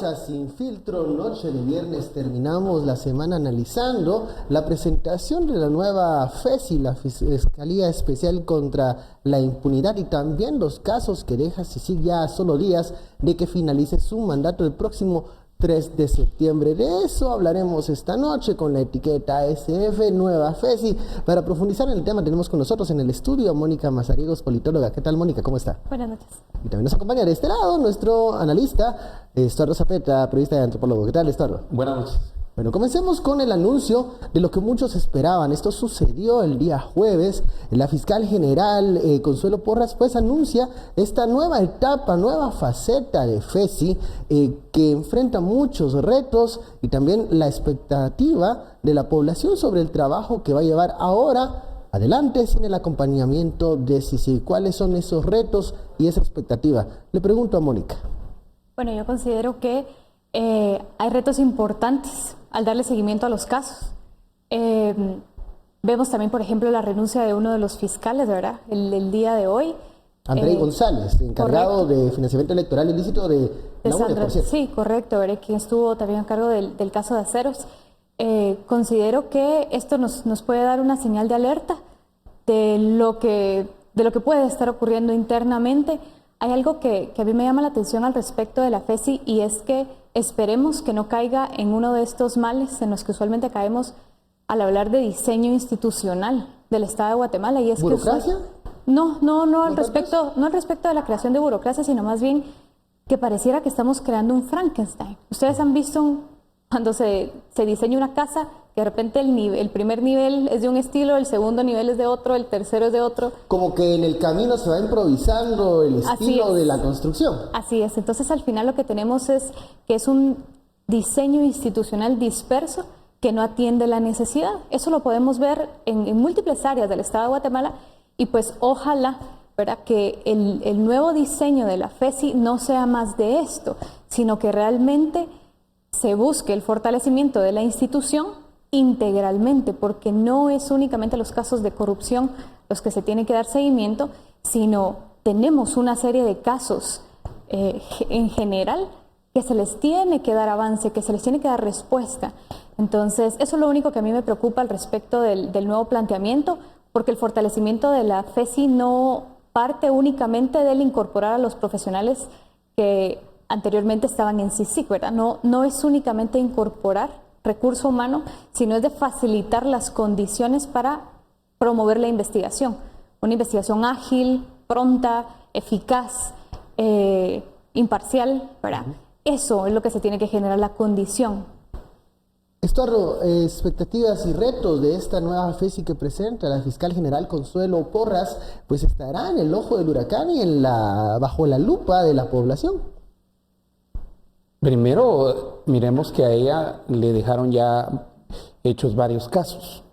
Causa Sin Filtro, noche de viernes, terminamos la semana analizando la presentación de la nueva FESI, la Fiscalía Especial contra la Impunidad, y también los casos que deja CICIG ya a solo días de que finalice su mandato el próximo 3 de septiembre. De eso hablaremos esta noche con la etiqueta SF Nueva FESI. Para profundizar en el tema tenemos con nosotros en el estudio a Mónica Mazariegos, politóloga. ¿Qué tal, Mónica? ¿Cómo está? Buenas noches. Y también nos acompaña de este lado nuestro analista, Estuardo Zapeta, periodista y antropólogo. ¿Qué tal, Estuardo? Buenas noches. Bueno, comencemos con el anuncio de lo que muchos esperaban. Esto sucedió el día jueves. La fiscal general Consuelo Porras pues anuncia esta nueva etapa, nueva faceta de FESI que enfrenta muchos retos y también la expectativa de la población sobre el trabajo que va a llevar ahora adelante sin el acompañamiento de CICIG. ¿Cuáles son esos retos y esa expectativa? Le pregunto a Mónica. Bueno, yo considero que hay retos importantes al darle seguimiento a los casos. Vemos también, por ejemplo, la renuncia de uno de los fiscales, ¿verdad? El día de hoy. Andrei González, encargado de financiamiento electoral ilícito de la UNE, por cierto. Sí, correcto, ¿verdad? Quien estuvo también a cargo del caso de Aceros. Considero que esto nos puede dar una señal de alerta de lo que puede estar ocurriendo internamente. Hay algo que a mí me llama la atención al respecto de la FESI, y es que esperemos que no caiga en uno de estos males en los que usualmente caemos al hablar de diseño institucional del Estado de Guatemala. Y es ¿burocracia? No al respecto de la creación de burocracia, sino más bien que pareciera que estamos creando un Frankenstein. Ustedes han visto cuando se diseña una casa, que de repente el primer nivel es de un estilo, el segundo nivel es de otro, el tercero es de otro. Como que en el camino se va improvisando el estilo de la construcción. Así es. Entonces, al final lo que tenemos es que es un diseño institucional disperso que no atiende la necesidad. Eso lo podemos ver en múltiples áreas del Estado de Guatemala, y pues ojalá, ¿verdad?, que el nuevo diseño de la FESI no sea más de esto, sino que realmente se busque el fortalecimiento de la institución integralmente, porque no es únicamente los casos de corrupción los que se tienen que dar seguimiento, sino tenemos una serie de casos en general que se les tiene que dar avance, que se les tiene que dar respuesta. Entonces, eso es lo único que a mí me preocupa al respecto del nuevo planteamiento, porque el fortalecimiento de la FESI no parte únicamente del incorporar a los profesionales que anteriormente estaban en CICIG, ¿verdad? No es únicamente incorporar recurso humano, sino es de facilitar las condiciones para promover la investigación. Una investigación ágil, pronta, eficaz, imparcial, ¿verdad? Eso es lo que se tiene que generar, la condición. Estuardo, expectativas y retos de esta nueva FESI que presenta la fiscal general Consuelo Porras, pues estará en el ojo del huracán y bajo la lupa de la población. Primero, miremos que a ella le dejaron ya hechos varios casos.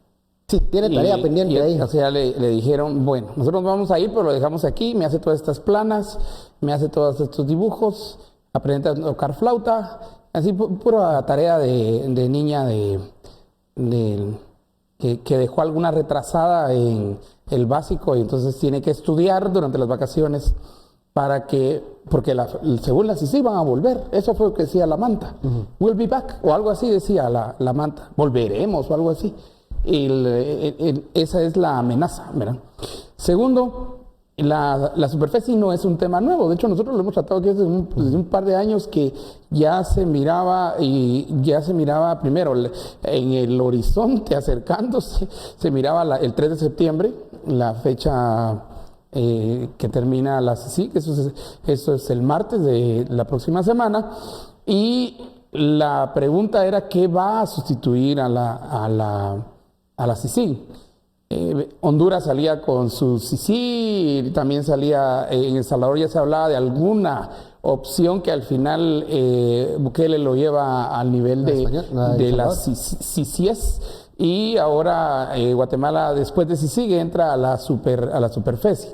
Sí, tiene tarea pendiente ahí. O sea, le dijeron, bueno, nosotros vamos a ir, pero lo dejamos aquí, me hace todas estas planas, me hace todos estos dibujos, aprende a tocar flauta, así pura tarea de niña que dejó alguna retrasada en el básico, y entonces tiene que estudiar durante las vacaciones porque según la CICIG van a volver. Eso fue lo que decía la manta. We'll be back, o algo así decía la manta. Volveremos, o algo así. Esa es la amenaza, ¿verdad? Segundo, la superfesi no es un tema nuevo. De hecho, nosotros lo hemos tratado aquí desde un par de años, que ya se miraba primero en el horizonte acercándose, se miraba el 3 de septiembre, la fecha que termina la CICIG. Eso es el martes de la próxima semana, y la pregunta era ¿qué va a sustituir a la CICIG? Honduras salía con su CICIG, también salía en El Salvador, ya se hablaba de alguna opción que al final Bukele lo lleva al nivel de la CICIES, y ahora Guatemala, después de CICIG, entra a la superfesi.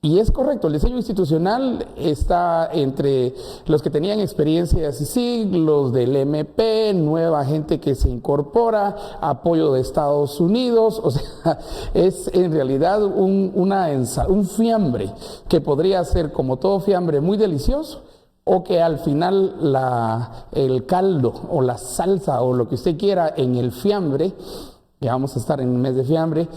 Y es correcto, el diseño institucional está entre los que tenían experiencia de CICIG, los del MP, nueva gente que se incorpora, apoyo de Estados Unidos. O sea, es en realidad un fiambre que podría ser, como todo fiambre, muy delicioso, o que al final el caldo o la salsa o lo que usted quiera en el fiambre, que vamos a estar en el mes de fiambre,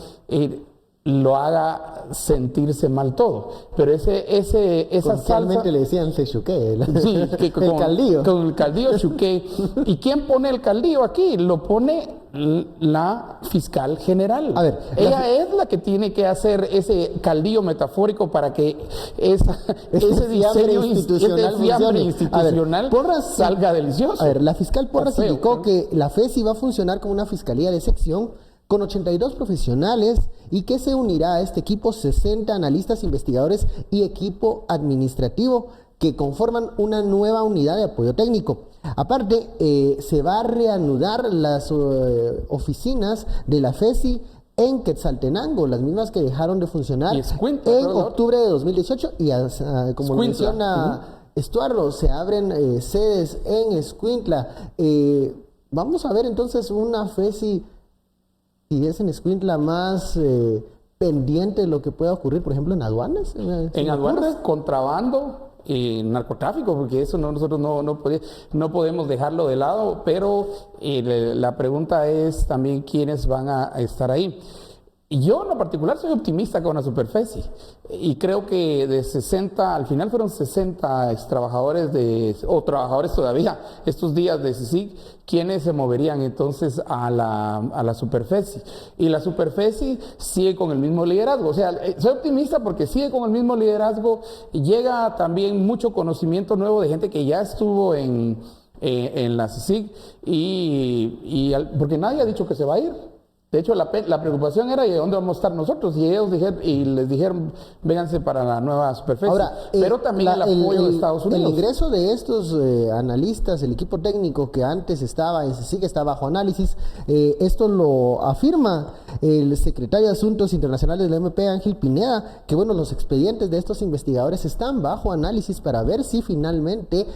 lo haga sentirse mal todo. Pero esa salsa... le decían sechuque, Sí, que el caldillo. Con el caldillo chuqué. ¿Y quién pone el caldillo aquí? Lo pone la fiscal general. A ver, ella es la que tiene que hacer ese caldillo metafórico para que ese diseño institucional salga delicioso. A ver, la fiscal Porras Feo, indicó ¿no? que la FESI va a funcionar como una fiscalía de sección con 82 profesionales y que se unirá a este equipo 60 analistas, investigadores y equipo administrativo que conforman una nueva unidad de apoyo técnico. Aparte, se va a reanudar las oficinas de la FESI en Quetzaltenango, las mismas que dejaron de funcionar Y Escuintla, en ¿no? octubre de 2018 y como Escuintla. menciona Estuardo, se abren sedes en Escuintla. Vamos a ver entonces una FESI, si es en Escuintla, más pendiente de lo que pueda ocurrir, por ejemplo, en aduanas. En aduanas, contrabando, narcotráfico, porque eso nosotros no podemos dejarlo de lado, pero la pregunta es también quiénes van a estar ahí. Y yo en lo particular soy optimista con la Superfesi y creo que de 60, al final fueron 60 trabajadores o trabajadores todavía estos días de CICIG quienes se moverían entonces a la Superfesi. Y la Superfesi sigue con el mismo liderazgo. O sea, soy optimista porque sigue con el mismo liderazgo y llega también mucho conocimiento nuevo de gente que ya estuvo en la CICIG porque nadie ha dicho que se va a ir. De hecho, la preocupación era de dónde vamos a estar nosotros, y ellos les dijeron, vénganse para la nueva Superfesi. Ahora, pero también el apoyo de Estados Unidos. El ingreso de estos analistas, el equipo técnico que antes estaba en CICIG, está bajo análisis, esto lo afirma el secretario de Asuntos Internacionales del MP, Ángel Pineda, que bueno, los expedientes de estos investigadores están bajo análisis para ver si finalmente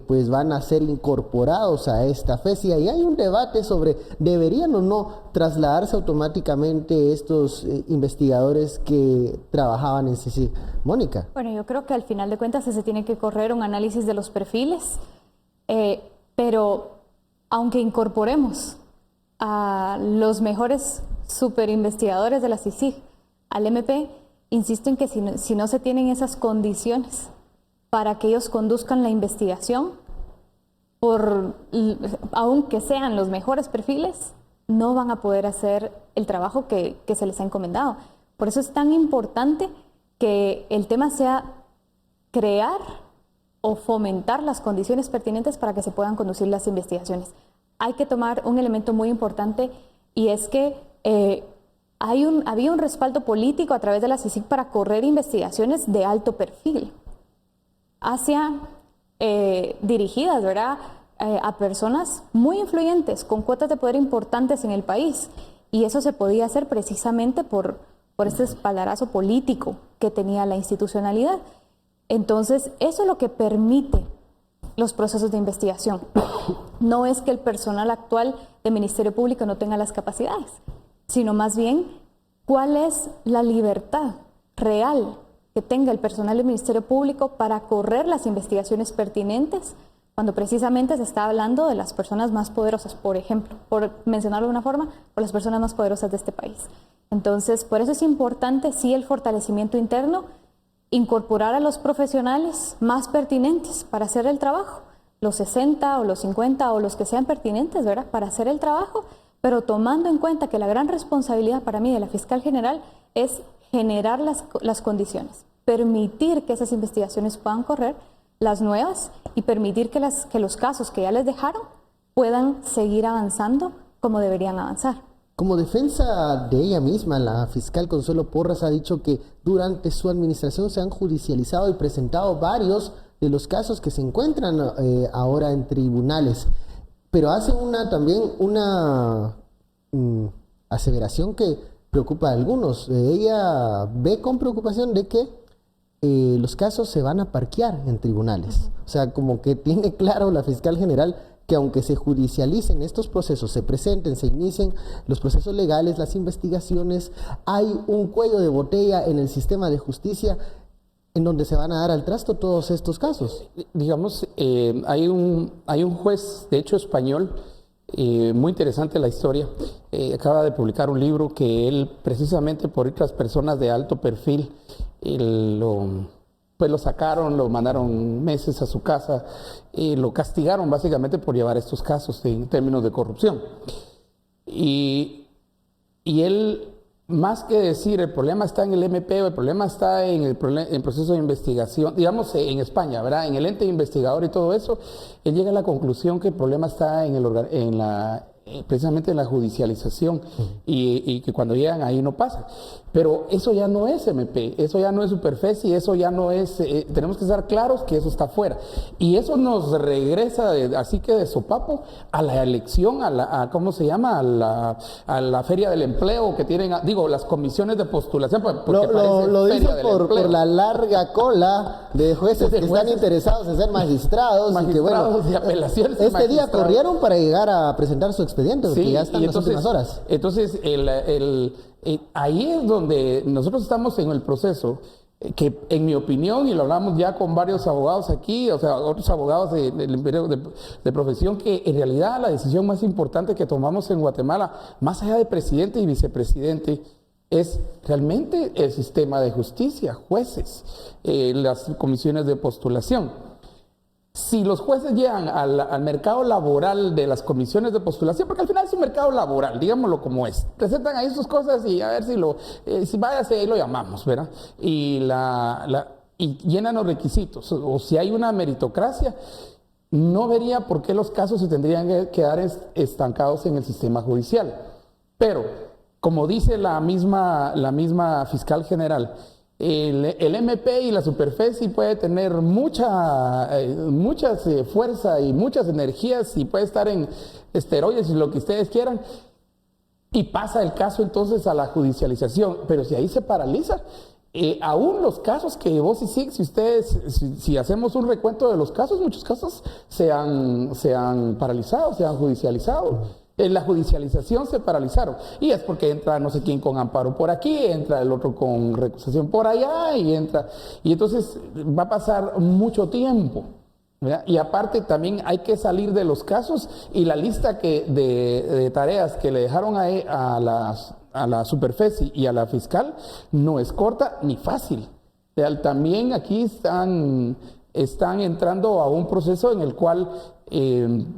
pues van a ser incorporados a esta FESI. Y hay un debate sobre deberían o no trasladarse automáticamente estos investigadores que trabajaban en CICIG. Mónica. Bueno, yo creo que al final de cuentas se tiene que correr un análisis de los perfiles, pero aunque incorporemos a los mejores superinvestigadores de la CICIG al MP, insisto en que si no se tienen esas condiciones para que ellos conduzcan la investigación, aunque sean los mejores perfiles, no van a poder hacer el trabajo que se les ha encomendado. Por eso es tan importante que el tema sea crear o fomentar las condiciones pertinentes para que se puedan conducir las investigaciones. Hay que tomar un elemento muy importante y es que había un respaldo político a través de la CICIG para correr investigaciones de alto perfil dirigidas, ¿verdad?, a personas muy influyentes, con cuotas de poder importantes en el país. Y eso se podía hacer precisamente por este espaldarazo político que tenía la institucionalidad. Entonces, eso es lo que permite los procesos de investigación. No es que el personal actual del Ministerio Público no tenga las capacidades, sino más bien cuál es la libertad real que tenga el personal del Ministerio Público para correr las investigaciones pertinentes cuando precisamente se está hablando de las personas más poderosas, por ejemplo, por mencionarlo de una forma, por las personas más poderosas de este país. Entonces, por eso es importante, sí, el fortalecimiento interno, incorporar a los profesionales más pertinentes para hacer el trabajo, los 60 o los 50 o los que sean pertinentes, ¿verdad?, para hacer el trabajo, pero tomando en cuenta que la gran responsabilidad para mí de la fiscal general es generar las condiciones, permitir que esas investigaciones puedan correr, las nuevas, y permitir que los casos que ya les dejaron puedan seguir avanzando como deberían avanzar. Como defensa de ella misma, la fiscal Consuelo Porras ha dicho que durante su administración se han judicializado y presentado varios de los casos que se encuentran ahora en tribunales, pero hace también una aseveración que preocupa a algunos. Ella ve con preocupación de que los casos se van a parquear en tribunales. O sea, como que tiene claro la fiscal general que aunque se judicialicen estos procesos, se presenten, se inicien los procesos legales, las investigaciones, hay un cuello de botella en el sistema de justicia en donde se van a dar al trasto todos estos casos. Digamos, hay un juez, de hecho español, muy interesante la historia, acaba de publicar un libro que él, precisamente por otras personas de alto perfil, pues lo sacaron, lo mandaron meses a su casa, lo castigaron básicamente por llevar estos casos en términos de corrupción. Y él, más que decir el problema está en el MP o el problema está en el proceso de investigación, digamos en España, ¿verdad? En el ente investigador y todo eso, él llega a la conclusión que el problema está precisamente en la judicialización y que cuando llegan ahí no pasa. Pero eso ya no es MP, eso ya no es Superfeci, eso ya no es, tenemos que estar claros que eso está fuera. Y eso nos regresa así que de sopapo a la elección, ¿cómo se llama? A la feria del empleo que tienen, las comisiones de postulación. Lo dice por la larga cola de jueces que están interesados en ser magistrados y que bueno, y apelaciones este día corrieron para llegar a presentar su expediente, porque ya están las últimas horas. Entonces, ahí es donde nosotros estamos en el proceso, que en mi opinión, y lo hablamos ya con varios abogados aquí, o sea, otros abogados de profesión, que en realidad la decisión más importante que tomamos en Guatemala, más allá de presidente y vicepresidente, es realmente el sistema de justicia, jueces, las comisiones de postulación. Si los jueces llegan al mercado laboral de las comisiones de postulación, porque al final es un mercado laboral, digámoslo como es, presentan ahí sus cosas y a ver si váyase, ahí lo llamamos, ¿verdad? Y llenan los requisitos, o si hay una meritocracia, no vería por qué los casos se tendrían que quedar estancados en el sistema judicial. Pero, como dice la misma fiscal general, el MP y la Superfeci puede tener mucha fuerza y muchas energías y puede estar en esteroides y lo que ustedes quieran, y pasa el caso entonces a la judicialización. Pero si ahí se paraliza, aún los casos que vos y sí, si hacemos un recuento de los casos, muchos casos se han paralizado, se han judicializado. En la judicialización se paralizaron, y es porque entra no sé quién con amparo por aquí, entra el otro con recusación por allá, y entonces va a pasar mucho tiempo, ¿verdad? Y aparte también hay que salir de los casos, y la lista de tareas que le dejaron a la Superfeci y a la fiscal no es corta ni fácil. O sea, también aquí están entrando a un proceso en el cual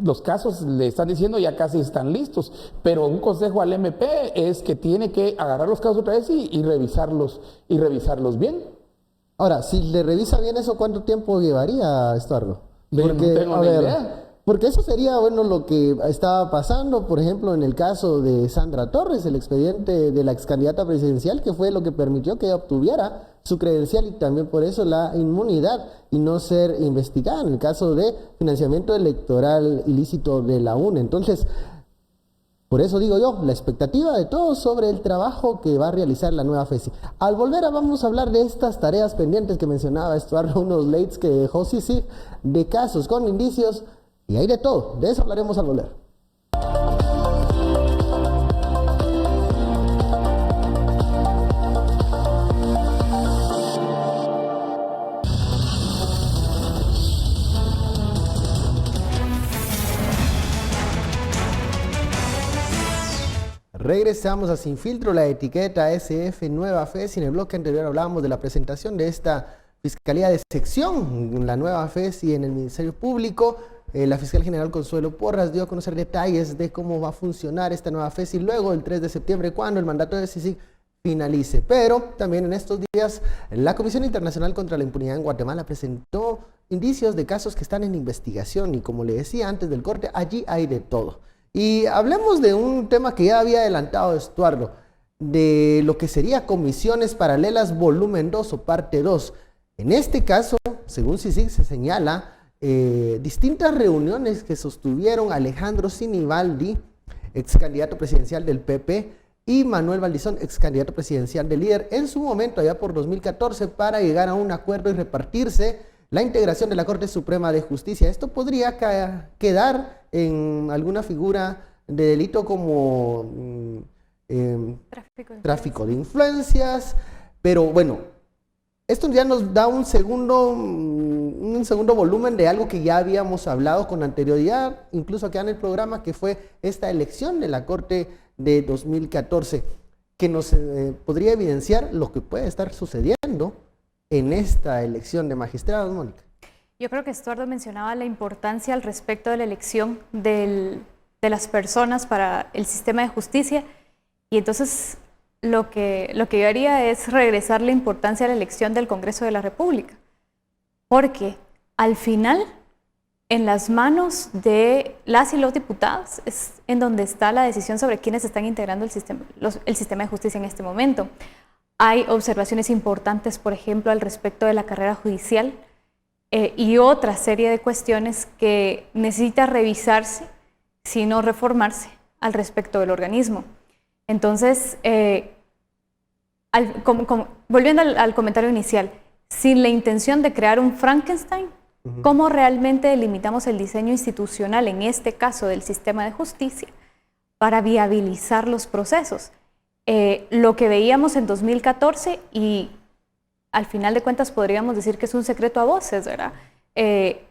los casos le están diciendo ya casi están listos, pero un consejo al MP es que tiene que agarrar los casos otra vez y revisarlos bien. Ahora, si le revisa bien eso, ¿cuánto tiempo llevaría, Estuardo? Porque, no tengo ni idea. Porque eso sería, bueno, lo que estaba pasando, por ejemplo, en el caso de Sandra Torres, el expediente de la ex candidata presidencial, que fue lo que permitió que ella obtuviera su credencial y también por eso la inmunidad y no ser investigada en el caso de financiamiento electoral ilícito de la UNE. Entonces, por eso digo yo, la expectativa de todos sobre el trabajo que va a realizar la nueva FESI. Al volver vamos a hablar de estas tareas pendientes que mencionaba Estuardo, unos lates que dejó CICIG, de casos con indicios, y hay de todo. De eso hablaremos al volver. Regresamos a Sin Filtro, la etiqueta SF Nueva FESI. En el bloque anterior hablábamos de la presentación de esta Fiscalía de Sección, la nueva FESI en el Ministerio Público. La fiscal general Consuelo Porras dio a conocer detalles de cómo va a funcionar esta nueva FESI luego del 3 de septiembre, cuando el mandato de CICIG finalice. Pero también en estos días, la Comisión Internacional contra la Impunidad en Guatemala presentó indicios de casos que están en investigación y, como le decía antes del corte, allí hay de todo. Y hablemos de un tema que ya había adelantado Estuardo, de lo que sería Comisiones Paralelas Volumen 2 o Parte 2. En este caso, según CICIG, se señala distintas reuniones que sostuvieron Alejandro Sinibaldi, ex candidato presidencial del PP, y Manuel Valdizón, ex candidato presidencial del LÍDER, en su momento, allá por 2014, para llegar a un acuerdo y repartirse la integración de la Corte Suprema de Justicia. Esto podría quedar en alguna figura de delito como tráfico de influencias, pero bueno, Esto ya nos da un segundo volumen de algo que ya habíamos hablado con anterioridad, incluso acá en el programa, que fue esta elección de la Corte de 2014, que nos podría evidenciar lo que puede estar sucediendo en esta elección de magistrados, Mónica. Yo creo que Estuardo mencionaba la importancia al respecto de la elección de las personas para el sistema de justicia, y entonces lo que yo haría es regresar la importancia a la elección del Congreso de la República, porque al final, en las manos de las y los diputados es en donde está la decisión sobre quiénes están integrando el sistema de justicia en este momento. Hay observaciones importantes, por ejemplo, al respecto de la carrera judicial y otra serie de cuestiones que necesita revisarse, si no reformarse, al respecto del organismo. Entonces, volviendo al comentario inicial, sin la intención de crear un Frankenstein, ¿cómo realmente delimitamos el diseño institucional, en este caso del sistema de justicia, para viabilizar los procesos? Lo que veíamos en 2014, y al final de cuentas podríamos decir que es un secreto a voces, ¿verdad?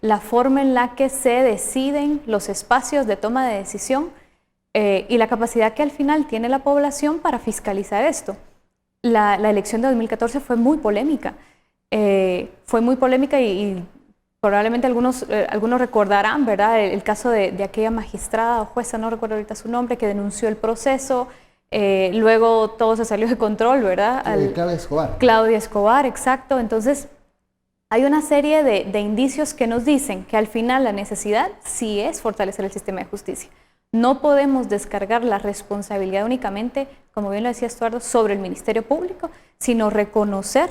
La forma en la que se deciden los espacios de toma de decisión y la capacidad que al final tiene la población para fiscalizar esto. La elección de 2014 fue muy polémica. Y probablemente algunos recordarán, ¿verdad?, el caso de aquella magistrada o jueza, no recuerdo ahorita su nombre, que denunció el proceso. Luego todo se salió de control, ¿verdad? Claudia Escobar. Claudia Escobar, exacto. Entonces, hay una serie de indicios que nos dicen que al final la necesidad sí es fortalecer el sistema de justicia. No podemos descargar la responsabilidad únicamente, como bien lo decía Estuardo, sobre el Ministerio Público, sino reconocer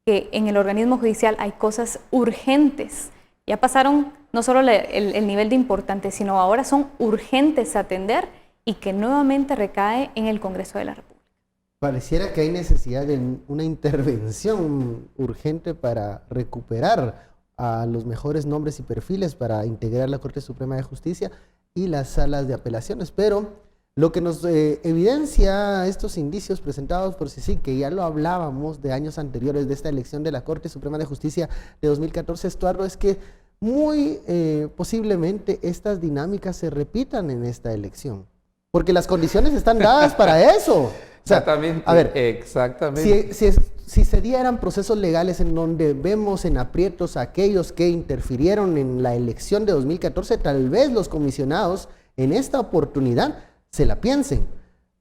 que en el organismo judicial hay cosas urgentes. Ya pasaron no solo el nivel de importante, sino ahora son urgentes a atender y que nuevamente recae en el Congreso de la República. Pareciera que hay necesidad de una intervención urgente para recuperar a los mejores nombres y perfiles para integrar la Corte Suprema de Justicia y las salas de apelaciones, pero lo que nos evidencia estos indicios presentados por CICIG, que ya lo hablábamos de años anteriores de esta elección de la Corte Suprema de Justicia de 2014, Estuardo, es que muy posiblemente estas dinámicas se repitan en esta elección, porque las condiciones están dadas para eso. O sea, exactamente. A ver, exactamente. Si se dieran procesos legales en donde vemos en aprietos a aquellos que interfirieron en la elección de 2014, tal vez los comisionados en esta oportunidad se la piensen.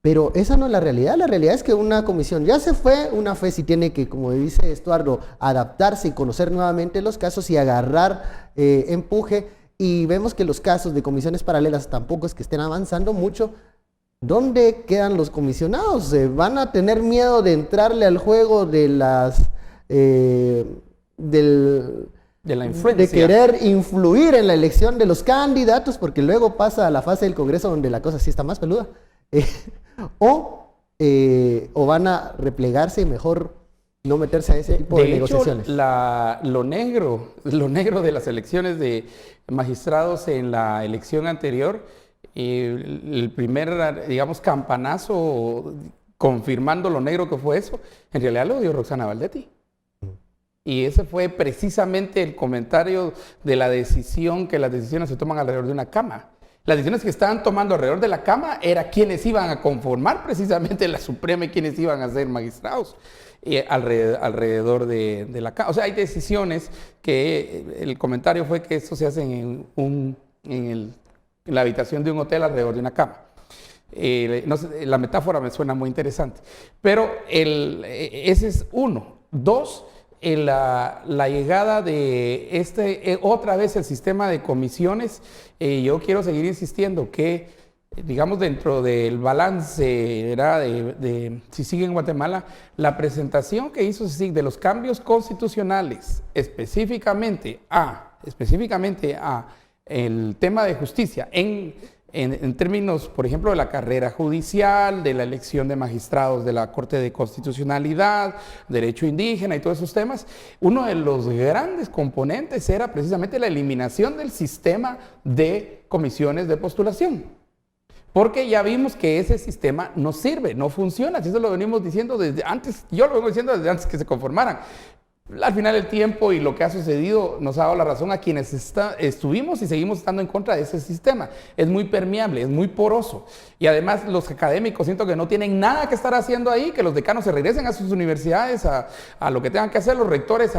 Pero esa no es la realidad. La realidad es que una comisión ya se fue, una FESI tiene que, como dice Estuardo, adaptarse y conocer nuevamente los casos y agarrar empuje. Y vemos que los casos de comisiones paralelas tampoco es que estén avanzando mucho. ¿Dónde quedan los comisionados? ¿Van a tener miedo de entrarle al juego de las de la influencia, de querer influir en la elección de los candidatos, porque luego pasa a la fase del Congreso donde la cosa sí está más peluda? O van a replegarse y mejor no meterse a ese tipo de negociaciones? Lo negro de las elecciones de magistrados en la elección anterior, el primer, digamos, campanazo confirmando lo negro que fue eso, en realidad lo dio Roxana Valdetti. Y ese fue precisamente el comentario de la decisión, que las decisiones se toman alrededor de una cama. Las decisiones que estaban tomando alrededor de la cama era quiénes iban a conformar precisamente la Suprema y quiénes iban a ser magistrados alrededor de la cama. O sea, hay decisiones que el comentario fue que esto se hace en la habitación de un hotel alrededor de una cama. No sé, la metáfora me suena muy interesante. Pero ese es uno. Dos, la llegada de otra vez el sistema de comisiones. Yo quiero seguir insistiendo que, digamos, dentro del balance, ¿verdad?, de CICIG en Guatemala, la presentación que hizo CICIG de los cambios constitucionales específicamente a el tema de justicia en términos, por ejemplo, de la carrera judicial, de la elección de magistrados de la Corte de Constitucionalidad, derecho indígena y todos esos temas, uno de los grandes componentes era precisamente la eliminación del sistema de comisiones de postulación. Porque ya vimos que ese sistema no sirve, no funciona. Eso lo venimos diciendo desde antes, yo lo vengo diciendo desde antes que se conformaran. al final el tiempo y lo que ha sucedido nos ha dado la razón a quienes estuvimos y seguimos estando en contra de ese sistema. Es muy permeable, es muy poroso. Y además los académicos siento que no tienen nada que estar haciendo ahí, que los decanos se regresen a sus universidades, a lo que tengan que hacer, los rectores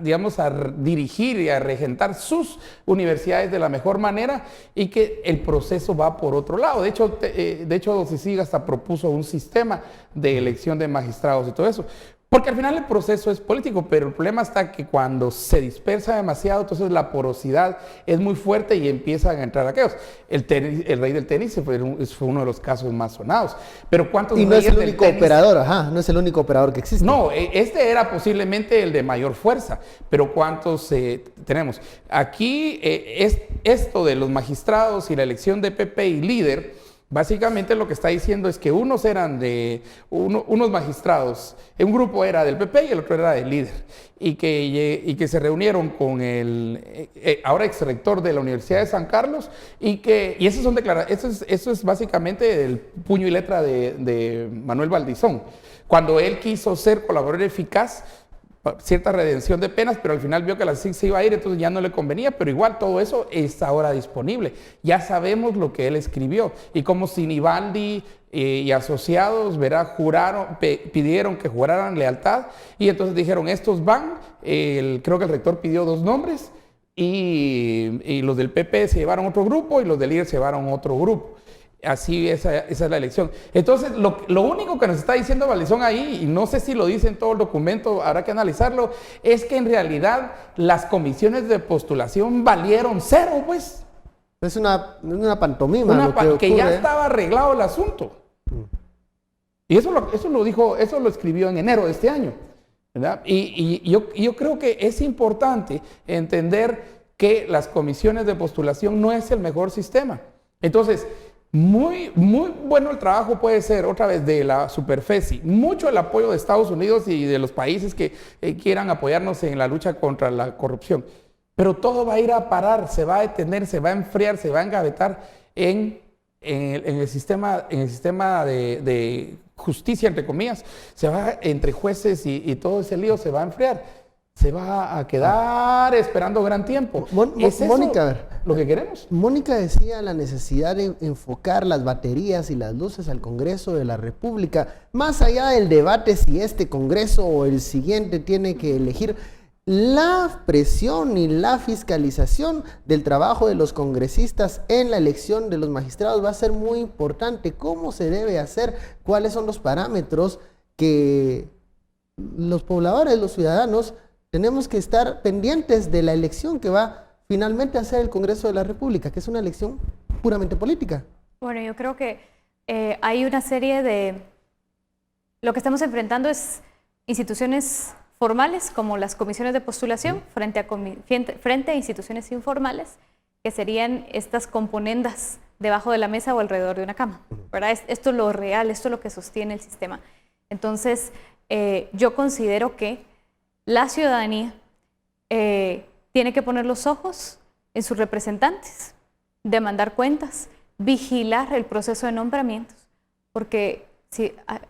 digamos, a dirigir y a regentar sus universidades de la mejor manera, y que el proceso va por otro lado. De hecho CICIG hasta propuso un sistema de elección de magistrados y todo eso. Porque al final el proceso es político, pero el problema está que cuando se dispersa demasiado, entonces la porosidad es muy fuerte y empiezan a entrar aquellos. El rey del tenis fue uno de los casos más sonados. Pero ¿cuántos y no es reyes el del único tenis? operador, no es el único operador que existe. No, este era posiblemente el de mayor fuerza, pero ¿cuántos tenemos? Aquí esto de los magistrados y la elección de PP y líder, básicamente lo que está diciendo es que unos eran unos magistrados, un grupo era del PP y el otro era del líder, y que se reunieron con el ahora exrector de la Universidad de San Carlos, y esas son declaraciones, eso es básicamente el puño y letra de Manuel Valdizón, cuando él quiso ser colaborador eficaz, cierta redención de penas, pero al final vio que la CICIG se iba a ir, entonces ya no le convenía, pero igual todo eso está ahora disponible. Ya sabemos lo que él escribió y como Sinibaldi y asociados, pidieron que juraran lealtad, y entonces dijeron, estos van, creo que el rector pidió 2 nombres, y los del PP se llevaron otro grupo y los del líder se llevaron otro grupo. Así esa es la elección. Entonces, lo único que nos está diciendo Valdizón ahí, y no sé si lo dice en todo el documento, habrá que analizarlo, es que en realidad las comisiones de postulación valieron 0, pues. Es una pantomima. Que ya estaba arreglado el asunto. Y eso lo escribió en enero de este año, ¿verdad? Y yo creo que es importante entender que las comisiones de postulación no es el mejor sistema. Entonces, muy bueno el trabajo puede ser, otra vez, de la Superfesi, mucho el apoyo de Estados Unidos y de los países que quieran apoyarnos en la lucha contra la corrupción. Pero todo va a ir a parar, se va a detener, se va a enfriar, se va a engavetar en el sistema de justicia, entre comillas. Se va, entre jueces y todo ese lío se va a enfriar. Se va a quedar esperando gran tiempo. ¿Es eso Mónica, lo que queremos? Mónica decía la necesidad de enfocar las baterías y las luces al Congreso de la República, más allá del debate si este Congreso o el siguiente tiene que elegir. La presión y la fiscalización del trabajo de los congresistas en la elección de los magistrados va a ser muy importante. ¿Cómo se debe hacer? ¿Cuáles son los parámetros que los pobladores, los ciudadanos, tenemos que estar pendientes de la elección que va finalmente a ser el Congreso de la República, que es una elección puramente política? Bueno, yo creo que hay una serie de... Lo que estamos enfrentando es instituciones formales, como las comisiones de postulación, frente a instituciones informales, que serían estas componendas debajo de la mesa o alrededor de una cama, ¿verdad? Esto es lo real, esto es lo que sostiene el sistema. Entonces, yo considero que la ciudadanía tiene que poner los ojos en sus representantes, demandar cuentas, vigilar el proceso de nombramientos, porque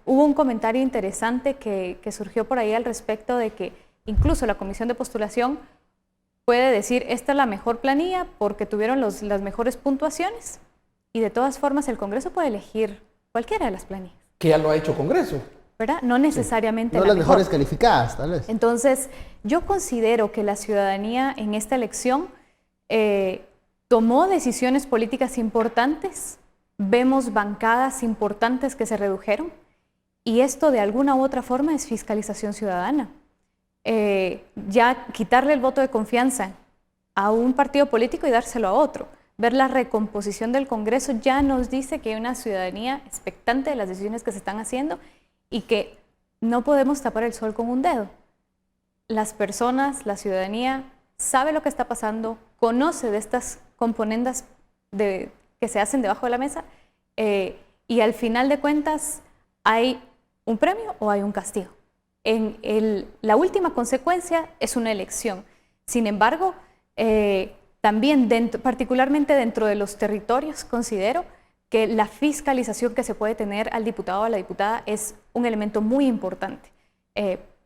hubo un comentario interesante que surgió por ahí al respecto de que incluso la comisión de postulación puede decir, esta es la mejor planilla porque tuvieron las mejores puntuaciones, y de todas formas el Congreso puede elegir cualquiera de las planillas. Que ya lo ha hecho Congreso. ¿Verdad? No necesariamente no las mejores calificadas, tal vez. Entonces, yo considero que la ciudadanía en esta elección tomó decisiones políticas importantes, vemos bancadas importantes que se redujeron, y esto de alguna u otra forma es fiscalización ciudadana. Ya quitarle el voto de confianza a un partido político y dárselo a otro. Ver la recomposición del Congreso ya nos dice que hay una ciudadanía expectante de las decisiones que se están haciendo y que no podemos tapar el sol con un dedo. Las personas, la ciudadanía, sabe lo que está pasando, conoce de estas componendas que se hacen debajo de la mesa, y al final de cuentas hay un premio o hay un castigo. La última consecuencia es una elección. Sin embargo, también particularmente dentro de los territorios, considero que la fiscalización que se puede tener al diputado o a la diputada es un elemento muy importante.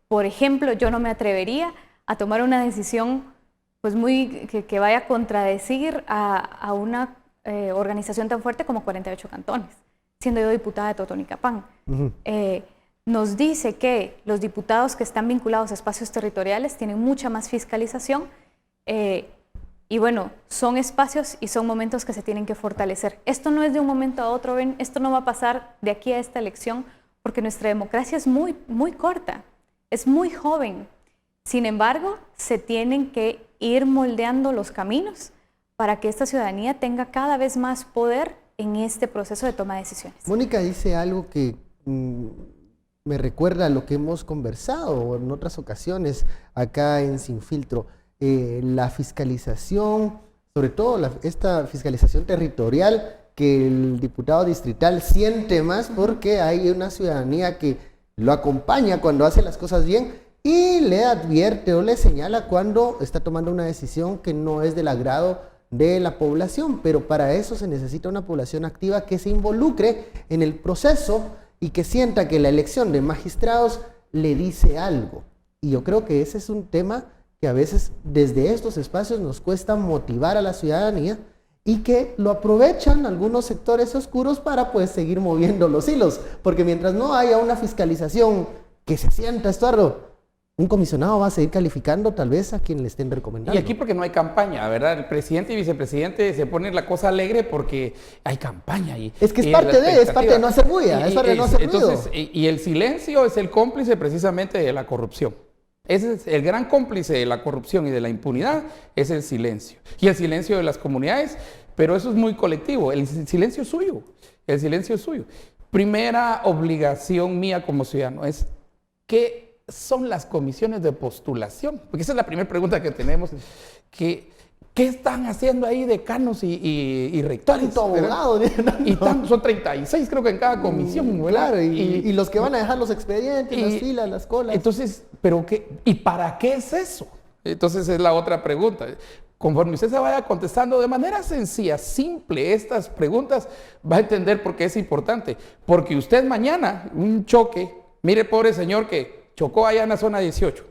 por ejemplo, yo no me atrevería a tomar una decisión pues que vaya a contradecir a una organización tan fuerte como 48 cantones, siendo yo diputada de Totonicapán. Nos dice que los diputados que están vinculados a espacios territoriales tienen mucha más fiscalización y bueno, son espacios y son momentos que se tienen que fortalecer. Esto no es de un momento a otro, ven, esto no va a pasar de aquí a esta elección porque nuestra democracia es muy corta, es muy joven. Sin embargo, se tienen que ir moldeando los caminos para que esta ciudadanía tenga cada vez más poder en este proceso de toma de decisiones. Mónica dice algo que me recuerda a lo que hemos conversado en otras ocasiones acá en Sin Filtro. La fiscalización, sobre todo esta fiscalización territorial que el diputado distrital siente más porque hay una ciudadanía que lo acompaña cuando hace las cosas bien y le advierte o le señala cuando está tomando una decisión que no es del agrado de la población, pero para eso se necesita una población activa que se involucre en el proceso y que sienta que la elección de magistrados le dice algo. Y yo creo que ese es un tema que a veces desde estos espacios nos cuesta motivar a la ciudadanía y que lo aprovechan algunos sectores oscuros para pues seguir moviendo los hilos, porque mientras no haya una fiscalización que se sienta, Estuardo, un comisionado va a seguir calificando tal vez a quien le estén recomendando. Y aquí porque no hay campaña, ¿verdad? El presidente y vicepresidente se ponen la cosa alegre porque hay campaña. Es que es parte de no hacer bulla, es parte de no hacer ruido. Entonces, y el silencio es el cómplice precisamente de la corrupción. Ese es el gran cómplice de la corrupción y de la impunidad, es el silencio. Y el silencio de las comunidades, pero eso es muy colectivo, el silencio es suyo, el silencio es suyo. Primera obligación mía como ciudadano es ¿qué son las comisiones de postulación? Porque esa es la primera pregunta que tenemos. ¿Qué están haciendo ahí decanos y rectores? Tanto abogado, son 36 creo que en cada comisión. Claro, y los que van a dejar los expedientes, las filas, las colas. Entonces, ¿y para qué es eso? Entonces es la otra pregunta. Conforme usted se vaya contestando de manera sencilla, simple, estas preguntas, va a entender por qué es importante. Porque usted mañana, un choque, mire pobre señor que chocó allá en la zona 18.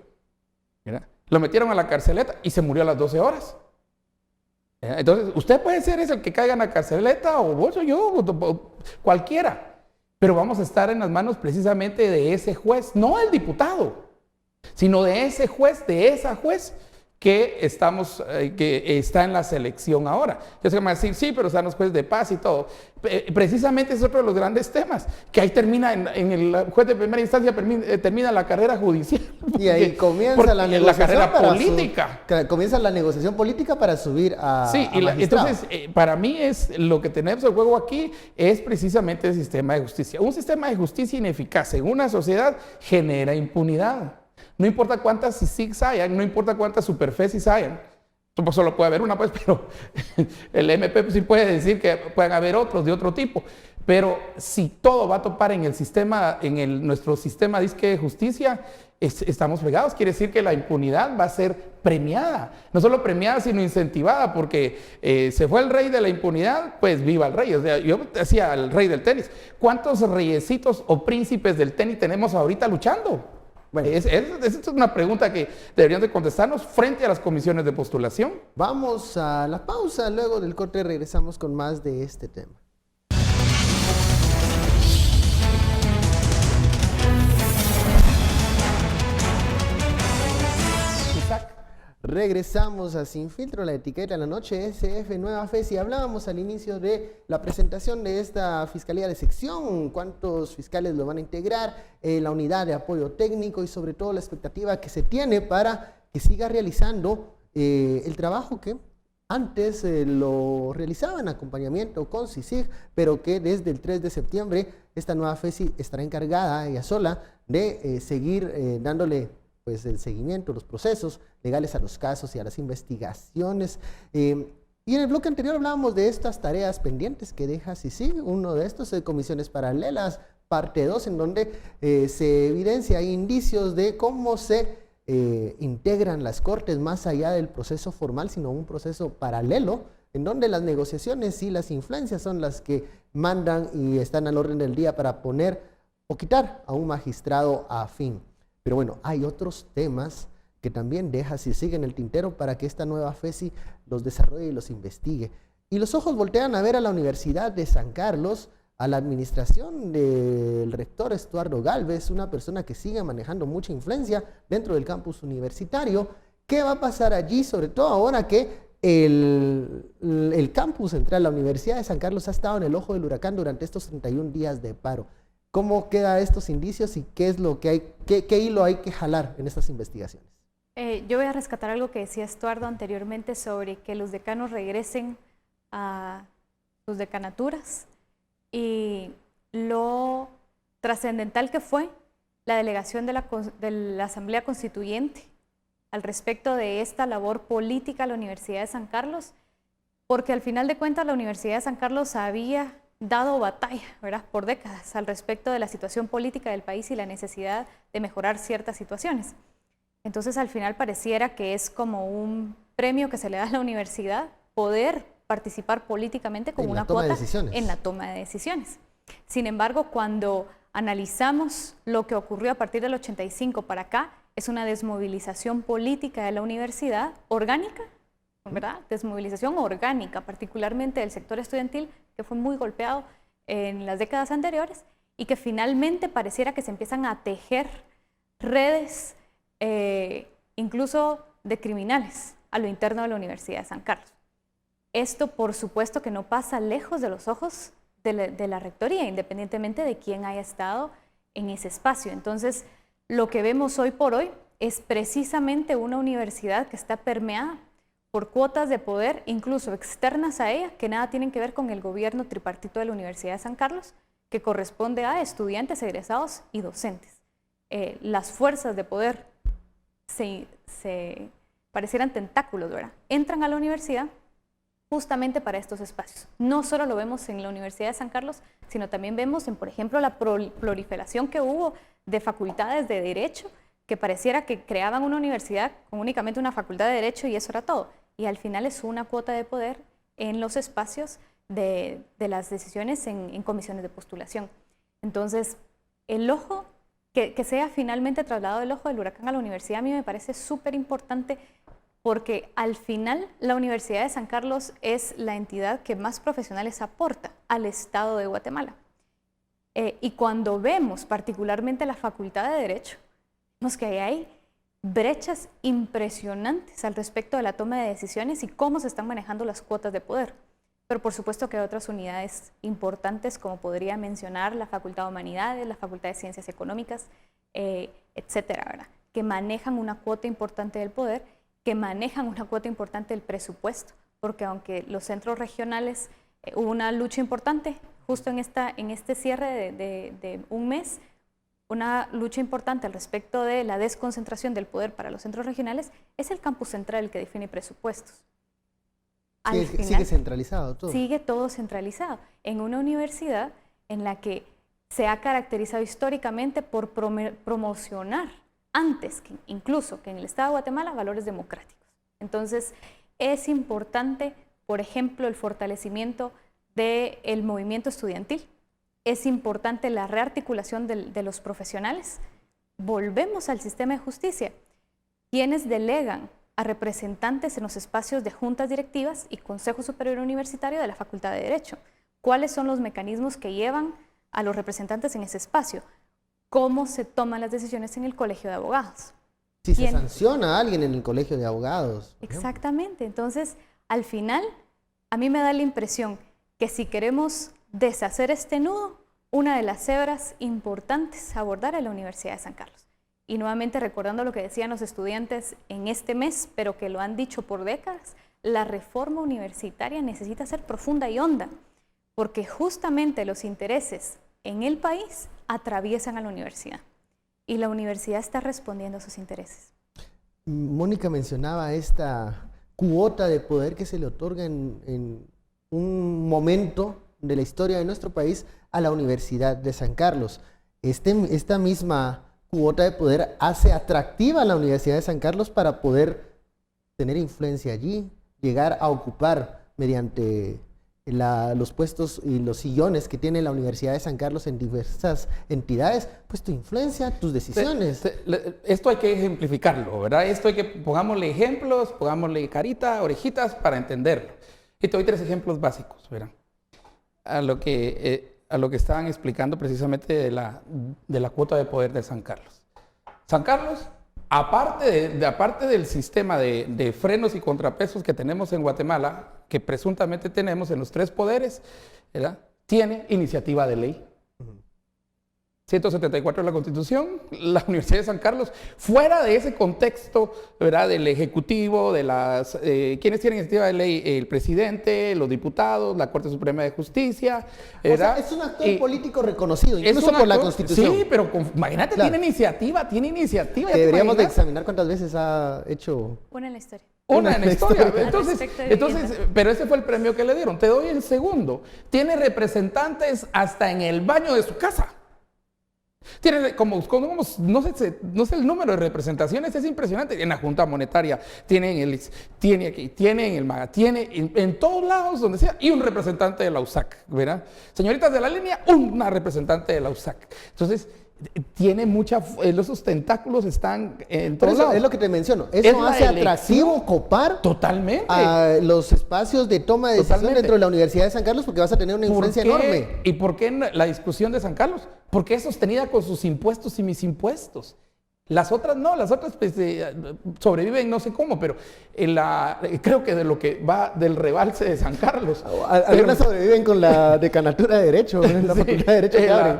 ¿Verdad? Lo metieron a la carceleta y se murió a las 12 horas. ¿Verdad? Entonces, usted puede ser ese el que caiga en la carceleta, o vos o yo, o cualquiera. Pero vamos a estar en las manos precisamente de ese juez, no el diputado, sino de ese juez, de esa juez que está en la selección ahora. Yo sé que me va a decir, sí, pero están los jueces de paz y todo. Precisamente es otro de los grandes temas, que ahí termina, en el juez de primera instancia termina la carrera judicial. Y ahí comienza la negociación, la carrera política. Comienza la negociación política para subir a magistrado. Entonces, para mí lo que tenemos en juego aquí es precisamente el sistema de justicia. Un sistema de justicia ineficaz en una sociedad genera impunidad. No importa cuántas CICIGs hayan, no importa cuántas superfesis hayan. Solo puede haber una, pues, pero el MP sí puede decir que pueden haber otros de otro tipo. Pero si todo va a topar en el sistema, nuestro sistema disque de justicia, estamos fregados. Quiere decir que la impunidad va a ser premiada. No solo premiada, sino incentivada, porque se fue el rey de la impunidad, pues viva el rey. O sea, yo decía el rey del tenis. ¿Cuántos reyesitos o príncipes del tenis tenemos ahorita luchando? Bueno, esa es una pregunta que deberían de contestarnos frente a las comisiones de postulación. Vamos a la pausa, luego del corte regresamos con más de este tema. Regresamos a Sin Filtro, la etiqueta de la noche, SF Nueva FESI. Hablábamos al inicio de la presentación de esta Fiscalía de Sección, cuántos fiscales lo van a integrar, la unidad de apoyo técnico y sobre todo la expectativa que se tiene para que siga realizando el trabajo que antes lo realizaba en acompañamiento con CICIG, pero que desde el 3 de septiembre esta nueva FESI estará encargada ella sola de seguir dándole pues el seguimiento, los procesos legales a los casos y a las investigaciones. Y en el bloque anterior hablábamos de estas tareas pendientes que deja CICIG, uno de estos comisiones paralelas, parte 2, en donde se evidencia indicios de cómo se integran las cortes más allá del proceso formal, sino un proceso paralelo, en donde las negociaciones y las influencias son las que mandan y están al orden del día para poner o quitar a un magistrado afín. Pero bueno, hay otros temas que también deja, si sigue en el tintero, para que esta nueva FESI los desarrolle y los investigue. Y los ojos voltean a ver a la Universidad de San Carlos, a la administración del rector Estuardo Gálvez, una persona que sigue manejando mucha influencia dentro del campus universitario. ¿Qué va a pasar allí? Sobre todo ahora que el campus central, la Universidad de San Carlos, ha estado en el ojo del huracán durante estos 31 días de paro. ¿Cómo quedan estos indicios y qué es lo que hay, qué hilo hay que jalar en estas investigaciones? Yo voy a rescatar algo que decía Estuardo anteriormente sobre que los decanos regresen a sus decanaturas y lo trascendental que fue la delegación de la Asamblea Constituyente al respecto de esta labor política a la Universidad de San Carlos, porque al final de cuentas la Universidad de San Carlos había dado batalla, ¿verdad?, por décadas al respecto de la situación política del país y la necesidad de mejorar ciertas situaciones. Entonces al final pareciera que es como un premio que se le da a la universidad poder participar políticamente con una cuota en la toma de decisiones. Sin embargo, cuando analizamos lo que ocurrió a partir del 85 para acá, es una desmovilización política de la universidad orgánica, ¿verdad? Desmovilización orgánica, particularmente del sector estudiantil, que fue muy golpeado en las décadas anteriores y que finalmente pareciera que se empiezan a tejer redes incluso de criminales a lo interno de la Universidad de San Carlos. Esto, por supuesto, que no pasa lejos de los ojos de la rectoría, independientemente de quién haya estado en ese espacio. Entonces, lo que vemos hoy por hoy es precisamente una universidad que está permeada por cuotas de poder, incluso externas a ella, que nada tienen que ver con el gobierno tripartito de la Universidad de San Carlos, que corresponde a estudiantes, egresados y docentes. Las fuerzas de poder se parecieran tentáculos, ¿verdad? Entran a la universidad justamente para estos espacios. No solo lo vemos en la Universidad de San Carlos, sino también vemos en, por ejemplo, la proliferación que hubo de facultades de Derecho, que pareciera que creaban una universidad con únicamente una facultad de Derecho y eso era todo. Y al final es una cuota de poder en los espacios de las decisiones en comisiones de postulación. Entonces, el ojo, que sea finalmente trasladado el ojo del huracán a la universidad, a mí me parece súper importante porque al final la Universidad de San Carlos es la entidad que más profesionales aporta al Estado de Guatemala. Y cuando vemos particularmente la Facultad de Derecho, vemos que hay brechas impresionantes al respecto de la toma de decisiones y cómo se están manejando las cuotas de poder. Pero por supuesto que hay otras unidades importantes, como podría mencionar la Facultad de Humanidades, la Facultad de Ciencias Económicas, etcétera, ¿verdad?, que manejan una cuota importante del poder, que manejan una cuota importante del presupuesto, porque aunque los centros regionales hubo una lucha importante justo en este cierre de un mes, una lucha importante al respecto de la desconcentración del poder para los centros regionales, es el campus central el que define presupuestos. Sigue centralizado todo. Sigue todo centralizado en una universidad en la que se ha caracterizado históricamente por promocionar antes que incluso que en el Estado de Guatemala valores democráticos. Entonces es importante, por ejemplo, el fortalecimiento del movimiento estudiantil. Es importante la rearticulación de los profesionales. Volvemos al sistema de justicia. Quienes delegan a representantes en los espacios de juntas directivas y Consejo Superior Universitario de la Facultad de Derecho. ¿Cuáles son los mecanismos que llevan a los representantes en ese espacio? ¿Cómo se toman las decisiones en el Colegio de Abogados? Si se sanciona a alguien en el Colegio de Abogados. Exactamente. Entonces, al final, a mí me da la impresión que si queremos deshacer este nudo, una de las hebras importantes a abordar es la Universidad de San Carlos. Y nuevamente recordando lo que decían los estudiantes en este mes, pero que lo han dicho por décadas, la reforma universitaria necesita ser profunda y honda, porque justamente los intereses en el país atraviesan a la universidad y la universidad está respondiendo a sus intereses. Mónica mencionaba esta cuota de poder que se le otorga en un momento de la historia de nuestro país a la Universidad de San Carlos. Esta misma cuota de poder hace atractiva a la Universidad de San Carlos para poder tener influencia allí, llegar a ocupar mediante los puestos y los sillones que tiene la Universidad de San Carlos en diversas entidades, pues te influencia tus decisiones. Esto hay que ejemplificarlo, ¿verdad? Esto hay que, pongámosle ejemplos, pongámosle carita, orejitas para entenderlo. Y te doy 3 ejemplos básicos, ¿verdad? A lo que estaban explicando precisamente de la cuota de poder de San Carlos. San Carlos, aparte del sistema de frenos y contrapesos que tenemos en Guatemala, que presuntamente tenemos en los 3 poderes, ¿verdad? Tiene iniciativa de ley. 174 de la Constitución, la Universidad de San Carlos, fuera de ese contexto, ¿verdad? Del Ejecutivo, de las ¿quiénes tienen iniciativa de ley? El presidente, los diputados, la Corte Suprema de Justicia, ¿verdad? O sea, es un actor político reconocido, incluso por la Constitución. Sí, pero imagínate, claro. tiene iniciativa. Deberíamos de examinar cuántas veces ha hecho... Una en la historia. Una en la historia. Entonces, pero ese fue el premio que le dieron. Te doy el segundo. Tiene representantes hasta en el baño de su casa. Tiene como no sé el número de representaciones, es impresionante. En la Junta Monetaria, tiene en el MAGA, tiene en todos lados donde sea, y un representante de la USAC, ¿verdad? Señoritas de la línea, una representante de la USAC. Entonces, tiene esos tentáculos están en todos lados. Es lo que te menciono. Eso hace atractivo copar totalmente a los espacios de toma de decisión dentro de la Universidad de San Carlos, porque vas a tener una influencia enorme. ¿Y por qué la discusión de San Carlos? Porque es sostenida con sus impuestos y mis impuestos. Las otras no, las otras pues, sobreviven no sé cómo, pero creo que de lo que va del rebalse de San Carlos. Algunas sobreviven con la decanatura de Derecho, la Facultad de Derecho que abren.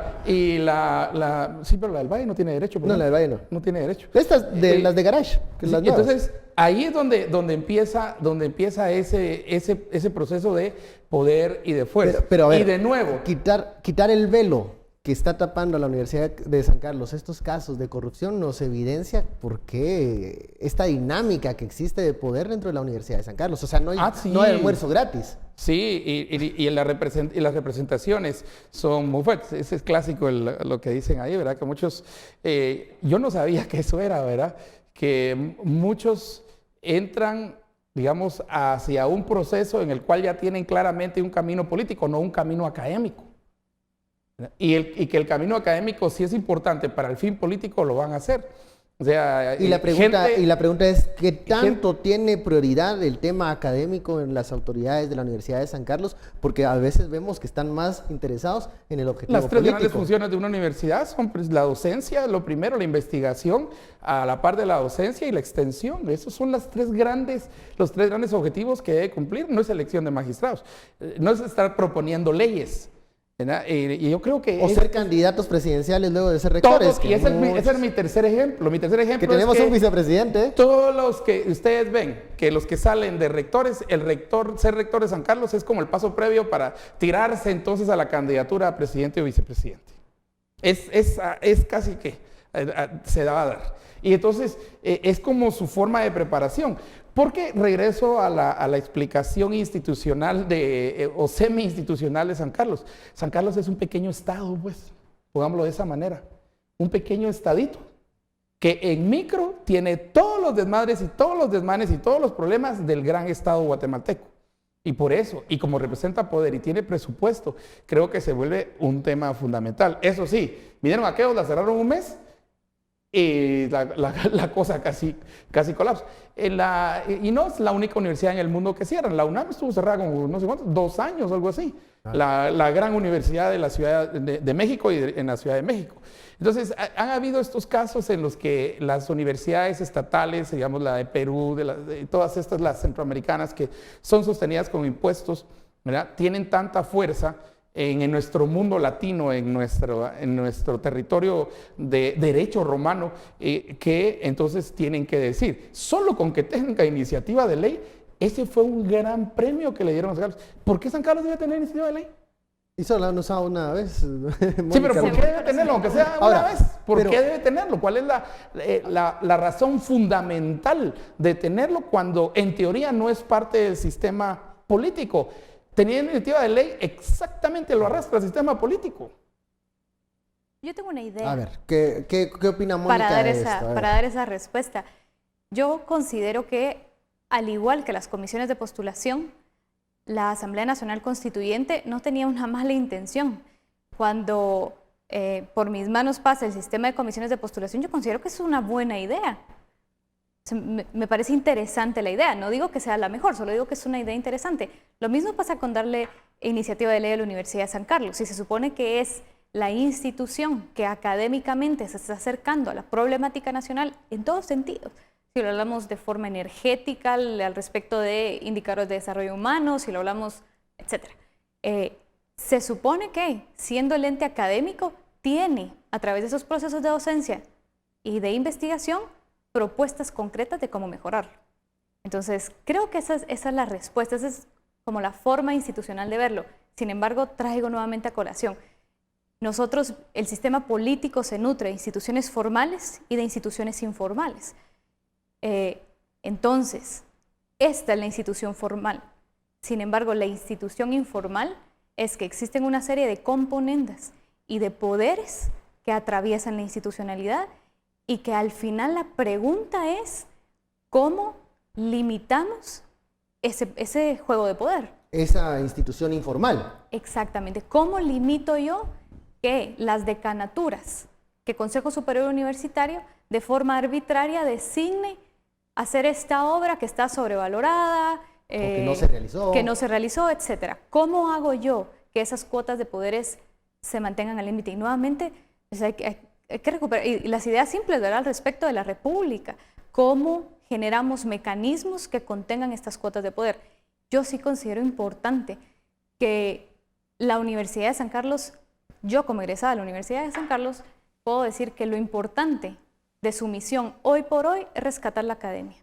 Sí, pero la del Valle no tiene derecho. No, la del Valle no. No tiene derecho. Estas las de Garage, que las nuevas. Entonces, ahí es donde empieza ese proceso de poder y de fuerza. Pero a ver, y de nuevo, quitar el velo que está tapando a la Universidad de San Carlos estos casos de corrupción nos evidencia por qué esta dinámica que existe de poder dentro de la Universidad de San Carlos. O sea, no hay almuerzo gratis. Sí, y las representaciones son muy fuertes. Ese es clásico lo que dicen ahí, ¿verdad? Que muchos, yo no sabía que eso era, ¿verdad? Que muchos entran, digamos, hacia un proceso en el cual ya tienen claramente un camino político, no un camino académico. Y que el camino académico, si es importante para el fin político, lo van a hacer. O sea, y la pregunta es, ¿qué tanto tiene prioridad el tema académico en las autoridades de la Universidad de San Carlos? Porque a veces vemos que están más interesados en el objetivo político. Las 3 grandes funciones de una universidad son pues, la docencia, lo primero, la investigación, a la par de la docencia y la extensión. Esos son los 3 grandes objetivos que debe cumplir. No es elección de magistrados, no es estar proponiendo leyes. Y yo creo que... ser candidatos presidenciales luego de ser rectores. Y ese es mi tercer ejemplo. Mi tercer ejemplo que tenemos es que un vicepresidente. Todos los que ustedes ven, que los que salen de rectores, ser rector de San Carlos es como el paso previo para tirarse entonces a la candidatura a presidente o vicepresidente. Es casi que se da a dar. Y entonces es como su forma de preparación. Porque regreso a la explicación institucional o semi-institucional de San Carlos. San Carlos es un pequeño estado, pues, pongámoslo de esa manera. Un pequeño estadito que en micro tiene todos los desmadres y todos los desmanes y todos los problemas del gran estado guatemalteco. Y por eso, y como representa poder y tiene presupuesto, creo que se vuelve un tema fundamental. Eso sí, vinieron aquellos, la cerraron un mes. Y la cosa casi colapsa. Y no es la única universidad en el mundo que cierran. La UNAM estuvo cerrada como, no sé cuántos, 2 años o algo así. La gran universidad de la Ciudad de México y en la Ciudad de México. Entonces, han habido estos casos en los que las universidades estatales, digamos la de Perú, de todas estas, las centroamericanas, que son sostenidas con impuestos, ¿verdad? Tienen tanta fuerza en nuestro mundo latino, en nuestro territorio de derecho romano, que entonces tienen que decir, solo con que tenga iniciativa de ley, ese fue un gran premio que le dieron a San Carlos. ¿Por qué San Carlos debe tener iniciativa de ley? Y solo lo han usado una vez. Sí, pero ¿por qué debe tenerlo? Aunque sea una vez. ¿Por qué debe tenerlo? ¿Cuál es la razón fundamental de tenerlo cuando en teoría no es parte del sistema político? Teniendo iniciativa de ley, exactamente lo arrastra el sistema político. Yo tengo una idea. A ver, ¿qué opina Mónica para dar esa respuesta? Yo considero que, al igual que las comisiones de postulación, la Asamblea Nacional Constituyente no tenía una mala intención. Cuando por mis manos pasa el sistema de comisiones de postulación, yo considero que es una buena idea. Me parece interesante la idea. No digo que sea la mejor, solo digo que es una idea interesante. Lo mismo pasa con darle iniciativa de ley a la Universidad de San Carlos. Si se supone que es la institución que académicamente se está acercando a la problemática nacional en todos sentidos, si lo hablamos de forma energética, al respecto de indicadores de desarrollo humano, si lo hablamos, etc. Se supone que, siendo el ente académico, tiene, a través de esos procesos de docencia y de investigación, propuestas concretas de cómo mejorarlo. Entonces, creo que esa es la respuesta, esa es como la forma institucional de verlo. Sin embargo, traigo nuevamente a colación. Nosotros, el sistema político se nutre de instituciones formales y de instituciones informales. Entonces, esta es la institución formal. Sin embargo, la institución informal es que existen una serie de componentes y de poderes que atraviesan la institucionalidad y que al final la pregunta es ¿cómo limitamos ese juego de poder? Esa institución informal. Exactamente. ¿Cómo limito yo que las decanaturas, que Consejo Superior Universitario de forma arbitraria designe hacer esta obra que está sobrevalorada, que no se realizó, etcétera? ¿Cómo hago yo que esas cuotas de poderes se mantengan al límite? Y nuevamente, pues hay que recuperar, y las ideas simples, ¿verdad?, al respecto de la República. ¿Cómo generamos mecanismos que contengan estas cuotas de poder? Yo sí considero importante que la Universidad de San Carlos, yo como egresada de la Universidad de San Carlos, puedo decir que lo importante de su misión hoy por hoy es rescatar la academia,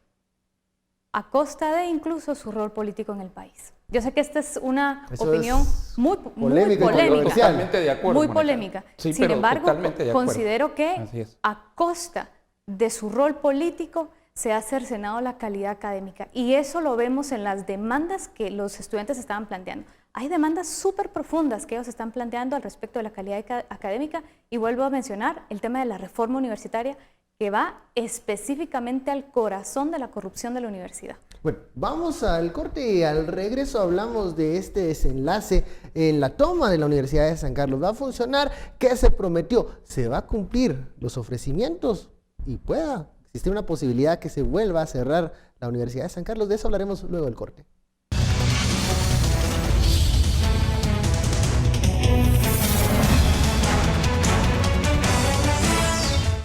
a costa de incluso su rol político en el país. Yo sé que esta es una opinión muy polémica, totalmente de acuerdo, muy polémica. Sí, sin embargo, considero que a costa de su rol político se ha cercenado la calidad académica. Y eso lo vemos en las demandas que los estudiantes estaban planteando. Hay demandas súper profundas que ellos están planteando al respecto de la calidad académica. Y vuelvo a mencionar el tema de la reforma universitaria, que va específicamente al corazón de la corrupción de la universidad. Bueno, vamos al corte y al regreso hablamos de este desenlace en la toma de la Universidad de San Carlos. ¿Va a funcionar? ¿Qué se prometió? ¿Se va a cumplir los ofrecimientos? Y pueda existir una posibilidad que se vuelva a cerrar la Universidad de San Carlos. De eso hablaremos luego del corte.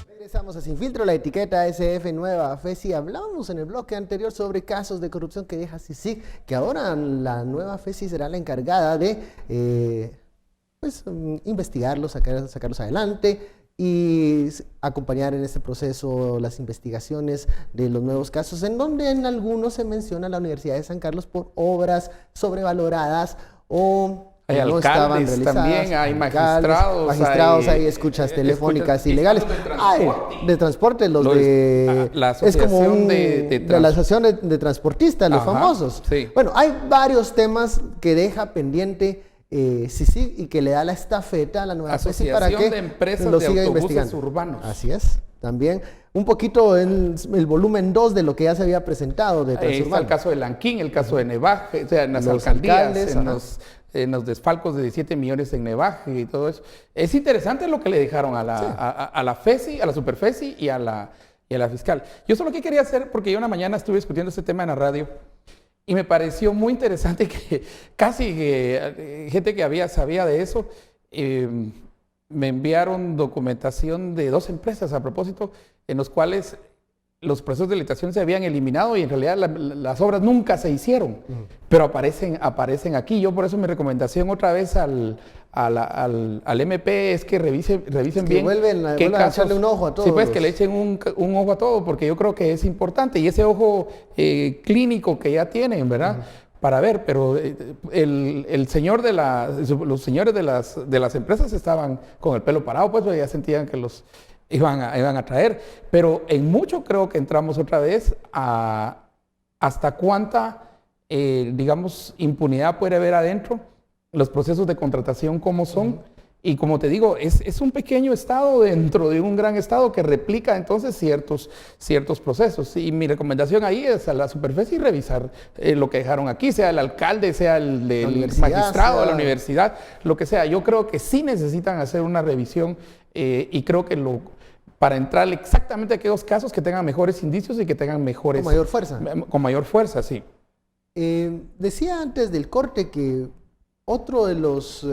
Regresamos a Sin Filtro, la etiqueta SF Nueva FESI. Hablábamos en el bloque anterior sobre casos de corrupción que deja CICIG, que ahora la nueva FESI será la encargada de investigarlos, sacarlos adelante y acompañar en este proceso las investigaciones de los nuevos casos, en donde en algunos se menciona la Universidad de San Carlos por obras sobrevaloradas o hay no alcaldes también, hay magistrados, hay escuchas telefónicas ilegales, hay de transporte, la asociación la asociación de transportistas, los famosos. Sí. Bueno, hay varios temas que deja pendiente sí, y que le da la estafeta a la nueva FESI para que de empresas lo de siga autobuses investigando. urbanos. Así es, también un poquito en el volumen 2 de lo que ya se había presentado de Transurbano. Está el caso de Lanquín, el caso de Nevaje, o sea, en las los alcaldías, alcaldes, en los desfalcos de 17 millones en Nevaje y todo eso. Es interesante lo que le dejaron a la FESI, a la SuperFESI y a la fiscal. Yo solo que quería hacer, porque yo una mañana estuve discutiendo este tema en la radio, y me pareció muy interesante que casi gente que sabía de eso, me enviaron documentación de 2 empresas a propósito, en los cuales los procesos de licitación se habían eliminado y en realidad las obras nunca se hicieron, pero aparecen aquí. Yo por eso mi recomendación otra vez al MP es que revisen bien. Vuelven a echarle un ojo a todos. Sí, pues que le echen un ojo a todo, porque yo creo que es importante. Y ese ojo clínico que ya tienen, ¿verdad? Para ver, pero los señores de las empresas estaban con el pelo parado, pues ya sentían que los iban a traer. Pero en mucho creo que entramos otra vez a hasta cuánta, digamos, impunidad puede haber adentro, los procesos de contratación cómo son, Y como te digo, es un pequeño estado dentro de un gran estado que replica entonces ciertos procesos. Y mi recomendación ahí es a la Superfesi revisar lo que dejaron aquí, sea el alcalde, sea el del magistrado de la universidad, lo que sea. Yo creo que sí necesitan hacer una revisión y creo que para entrar exactamente a aquellos casos que tengan mejores indicios y que tengan mejores... Con mayor fuerza. Con mayor fuerza, sí. Decía antes del corte que otro de los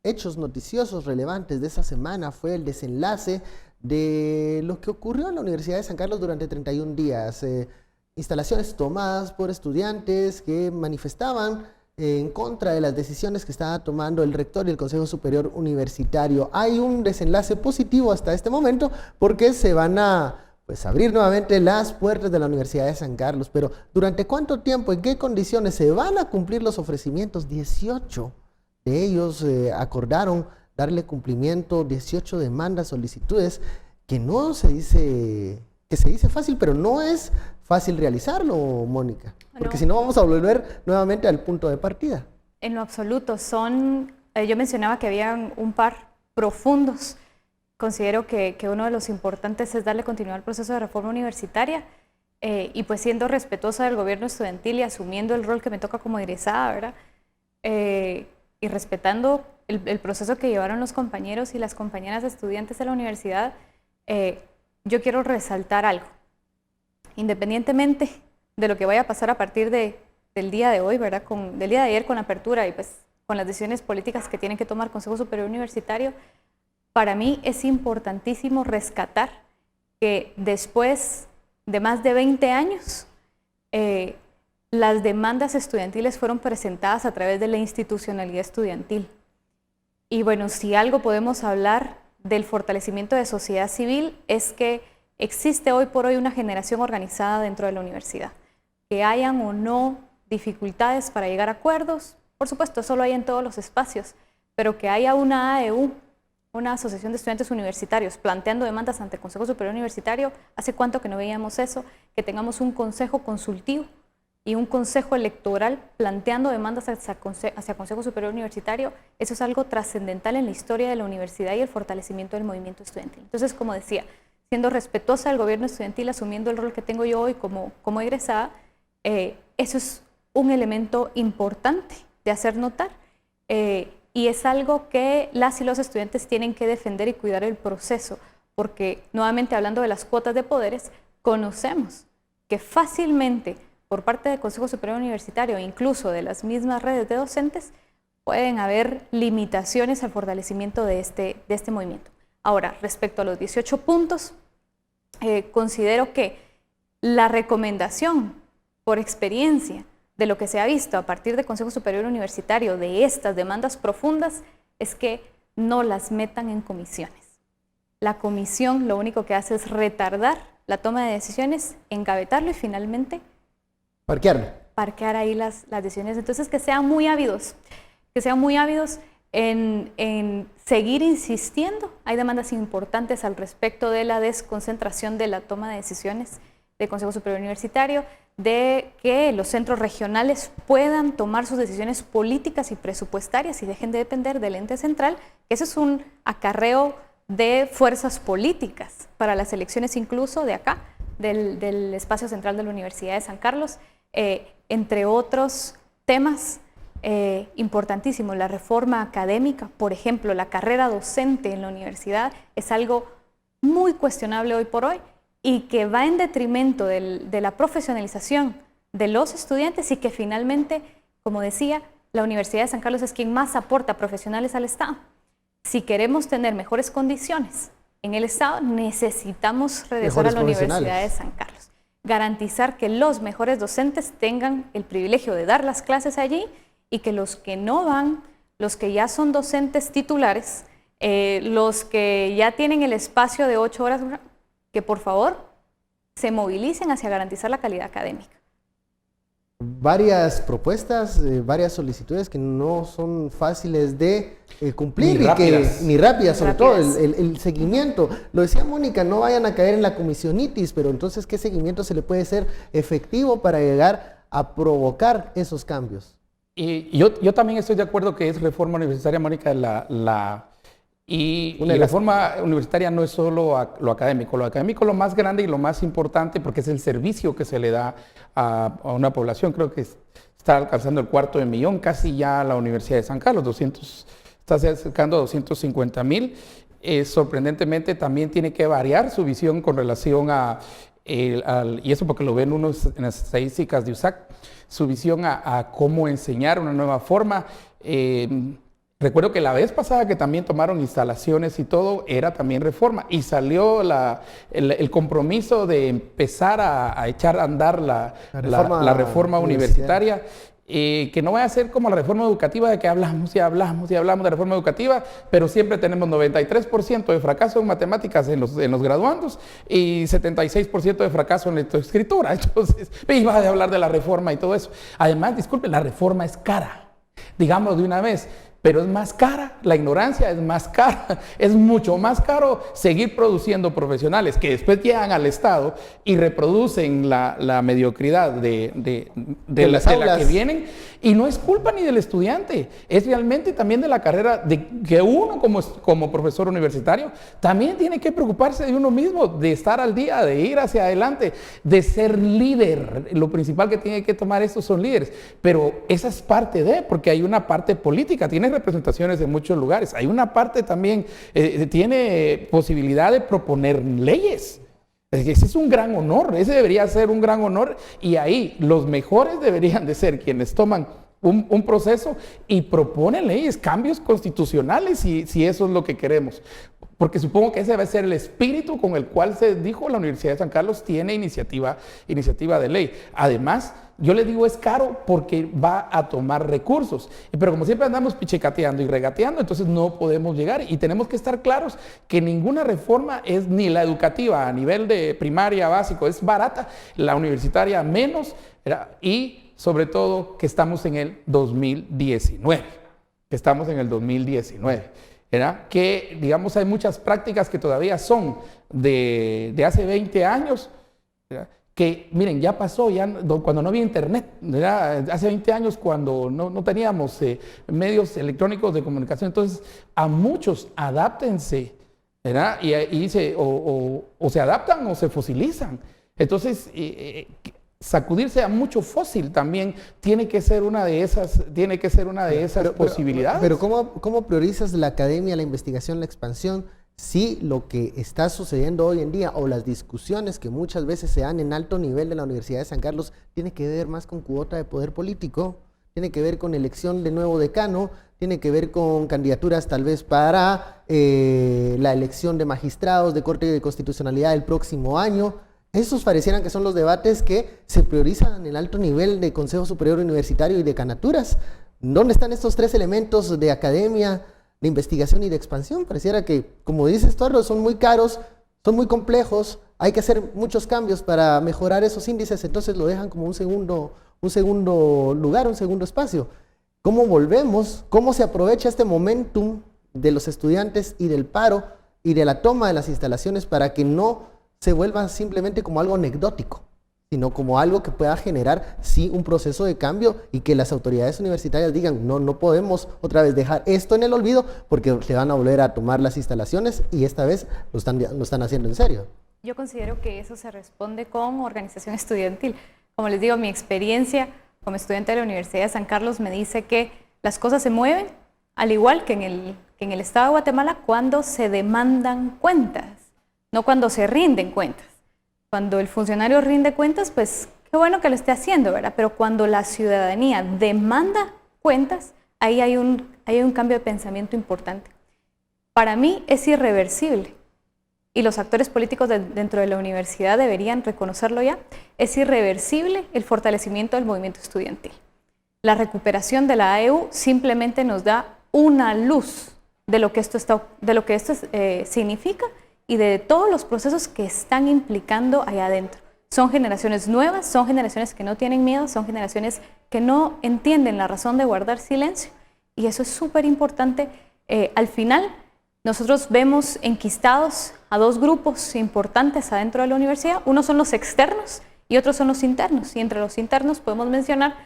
hechos noticiosos relevantes de esa semana fue el desenlace de lo que ocurrió en la Universidad de San Carlos durante 31 días. Instalaciones tomadas por estudiantes que manifestaban en contra de las decisiones que estaba tomando el rector y el Consejo Superior Universitario. Hay un desenlace positivo hasta este momento porque se van a abrir nuevamente las puertas de la Universidad de San Carlos, pero ¿durante cuánto tiempo, en qué condiciones se van a cumplir los ofrecimientos? 18 de ellos acordaron darle cumplimiento, 18 demandas, solicitudes, que no se dice, que se dice fácil, pero no es fácil realizarlo, Mónica, porque si no vamos a volver nuevamente al punto de partida. En lo absoluto, yo mencionaba que habían un par profundos. Considero que uno de los importantes es darle continuidad al proceso de reforma universitaria y pues siendo respetuosa del gobierno estudiantil y asumiendo el rol que me toca como egresada, ¿verdad? Y respetando el proceso que llevaron los compañeros y las compañeras estudiantes de la universidad, yo quiero resaltar algo. Independientemente de lo que vaya a pasar a partir del día de hoy, ¿verdad? Del día de ayer con la apertura y pues con las decisiones políticas que tienen que tomar Consejo Superior Universitario, para mí es importantísimo rescatar que después de más de 20 años, las demandas estudiantiles fueron presentadas a través de la institucionalidad estudiantil. Y bueno, si algo podemos hablar del fortalecimiento de sociedad civil es que existe hoy por hoy una generación organizada dentro de la universidad. Que hayan o no dificultades para llegar a acuerdos, por supuesto, eso lo hay en todos los espacios, pero que haya una AEU, una asociación de estudiantes universitarios, planteando demandas ante el Consejo Superior Universitario, ¿hace cuánto que no veíamos eso? Que tengamos un consejo consultivo y un consejo electoral planteando demandas hacia Consejo Superior Universitario, eso es algo trascendental en la historia de la universidad y el fortalecimiento del movimiento estudiantil. Entonces, como decía, siendo respetuosa del gobierno estudiantil, asumiendo el rol que tengo yo hoy como egresada, eso es un elemento importante de hacer notar y es algo que las y los estudiantes tienen que defender y cuidar el proceso, porque nuevamente hablando de las cuotas de poderes, conocemos que fácilmente por parte del Consejo Superior Universitario, incluso de las mismas redes de docentes, pueden haber limitaciones al fortalecimiento de este movimiento. Ahora, respecto a los 18 puntos, considero que la recomendación por experiencia de lo que se ha visto a partir del Consejo Superior Universitario de estas demandas profundas es que no las metan en comisiones. La comisión lo único que hace es retardar la toma de decisiones, engavetarlo y finalmente parquear ahí las decisiones. Entonces que sean muy ávidos en seguir insistiendo. Hay demandas importantes al respecto de la desconcentración de la toma de decisiones del Consejo Superior Universitario, de que los centros regionales puedan tomar sus decisiones políticas y presupuestarias y dejen de depender del ente central. Ese es un acarreo de fuerzas políticas para las elecciones incluso de acá, del espacio central de la Universidad de San Carlos, entre otros temas importantísimos. La reforma académica, por ejemplo, la carrera docente en la universidad es algo muy cuestionable hoy por hoy y que va en detrimento de la profesionalización de los estudiantes y que finalmente, como decía, la Universidad de San Carlos es quien más aporta profesionales al Estado. Si queremos tener mejores condiciones en el Estado, necesitamos regresar a la Universidad de San Carlos. Garantizar que los mejores docentes tengan el privilegio de dar las clases allí y que los que no van, los que ya son docentes titulares, los que ya tienen el espacio de 8 horas, que por favor se movilicen hacia garantizar la calidad académica. Varias propuestas, varias solicitudes que no son fáciles de cumplir ni rápidas, sobre todo el seguimiento. Lo decía Mónica, no vayan a caer en la comisionitis, pero entonces, ¿qué seguimiento se le puede hacer efectivo para llegar a provocar esos cambios? Y yo también estoy de acuerdo que es reforma universitaria, Mónica, y la reforma universitaria no es solo lo académico. Lo académico es lo más grande y lo más importante porque es el servicio que se le da a una población. Creo que está alcanzando el 250,000, casi ya la Universidad de San Carlos, está acercando a 250,000. Sorprendentemente también tiene que variar su visión con relación y eso porque lo ven unos en las estadísticas de USAC, su visión a cómo enseñar una nueva forma. Recuerdo que la vez pasada que también tomaron instalaciones y todo, era también reforma. Y salió el compromiso de empezar a echar a andar la reforma universitaria. Que no vaya a ser como la reforma educativa de que hablamos y hablamos y hablamos de reforma educativa, pero siempre tenemos 93% de fracaso en matemáticas en los graduandos y 76% de fracaso en lectoescritura. Entonces, iba a hablar de la reforma y todo eso. Además, disculpen, la reforma es cara, digamos de una vez. Pero es más cara, la ignorancia es más cara, es mucho más caro seguir produciendo profesionales que después llegan al Estado y reproducen la mediocridad de la que vienen. Y no es culpa ni del estudiante, es realmente también de la carrera, de que uno como profesor universitario también tiene que preocuparse de uno mismo, de estar al día, de ir hacia adelante, de ser líder. Lo principal que tiene que tomar estos son líderes, pero esa es parte porque hay una parte política, tiene representaciones en muchos lugares, hay una parte también, tiene posibilidad de proponer leyes. Ese es un gran honor, ese debería ser un gran honor, y ahí los mejores deberían de ser quienes toman un proceso y proponen leyes, cambios constitucionales, si eso es lo que queremos. Porque supongo que ese va a ser el espíritu con el cual se dijo la Universidad de San Carlos tiene iniciativa de ley. Además, yo le digo es caro porque va a tomar recursos. Pero como siempre andamos pichicateando y regateando, entonces no podemos llegar. Y tenemos que estar claros que ninguna reforma es ni la educativa a nivel de primaria, básico, es barata, la universitaria menos, y sobre todo que estamos en el 2019. ¿Verdad? Que, digamos, hay muchas prácticas que todavía son de hace 20 años, ¿verdad? Que, miren, ya pasó, cuando no había internet, ¿verdad? Hace 20 años cuando no teníamos medios electrónicos de comunicación. Entonces, a muchos, adáptense, ¿verdad? Y o se adaptan o se fosilizan. Entonces, sacudirse a mucho fósil también tiene que ser una de esas, posibilidades. Pero ¿cómo priorizas la academia, la investigación, la expansión, si lo que está sucediendo hoy en día o las discusiones que muchas veces se dan en alto nivel de la Universidad de San Carlos tiene que ver más con cuota de poder político, tiene que ver con elección de nuevo decano, tiene que ver con candidaturas tal vez para la elección de magistrados de Corte de Constitucionalidad el próximo año? Esos parecieran que son los debates que se priorizan en el alto nivel de Consejo Superior Universitario y de Canaturas. ¿Dónde están estos tres elementos de academia, de investigación y de expansión? Pareciera que, como dices tú, son muy caros, son muy complejos, hay que hacer muchos cambios para mejorar esos índices, entonces lo dejan como un segundo lugar, un segundo espacio. ¿Cómo volvemos? ¿Cómo se aprovecha este momentum de los estudiantes y del paro y de la toma de las instalaciones para que no se vuelva simplemente como algo anecdótico, sino como algo que pueda generar, sí, un proceso de cambio y que las autoridades universitarias digan, no podemos otra vez dejar esto en el olvido porque se van a volver a tomar las instalaciones y esta vez lo están haciendo en serio? Yo considero que eso se responde con organización estudiantil. Como les digo, mi experiencia como estudiante de la Universidad de San Carlos me dice que las cosas se mueven, al igual que en el Estado de Guatemala, cuando se demandan cuentas. No cuando se rinden cuentas. Cuando el funcionario rinde cuentas, pues qué bueno que lo esté haciendo, ¿verdad? Pero cuando la ciudadanía demanda cuentas, ahí hay un cambio de pensamiento importante. Para mí es irreversible, y los actores políticos dentro de la universidad deberían reconocerlo ya, es irreversible el fortalecimiento del movimiento estudiantil. La recuperación de la AEU simplemente nos da una luz de lo que esto significa y de todos los procesos que están implicando allá adentro. Son generaciones nuevas, son generaciones que no tienen miedo, son generaciones que no entienden la razón de guardar silencio, y eso es súper importante. Al final, nosotros vemos enquistados a dos grupos importantes adentro de la universidad. Uno son los externos y otros son los internos, y entre los internos podemos mencionar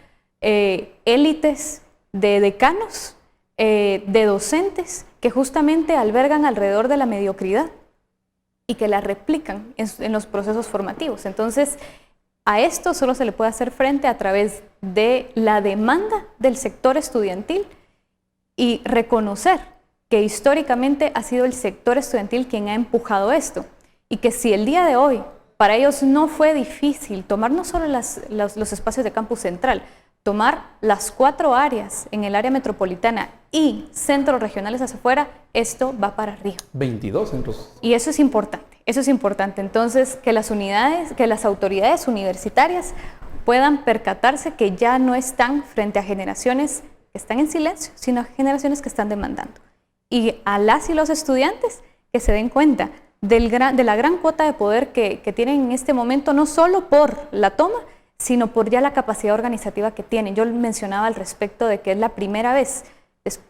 élites de decanos, de docentes, que justamente albergan alrededor de la mediocridad y que la replican en los procesos formativos. Entonces, a esto solo se le puede hacer frente a través de la demanda del sector estudiantil y reconocer que históricamente ha sido el sector estudiantil quien ha empujado esto, y que si el día de hoy para ellos no fue difícil tomar no solo los espacios de campus central, tomar las 4 áreas en el área metropolitana y centros regionales hacia afuera, esto va para arriba. 22 centros. Y eso es importante, eso es importante. Entonces, que las autoridades universitarias puedan percatarse que ya no están frente a generaciones que están en silencio, sino a generaciones que están demandando. Y a las y los estudiantes que se den cuenta de la gran cuota de poder que tienen en este momento, no solo por la toma, sino por ya la capacidad organizativa que tienen. Yo mencionaba al respecto de que es la primera vez,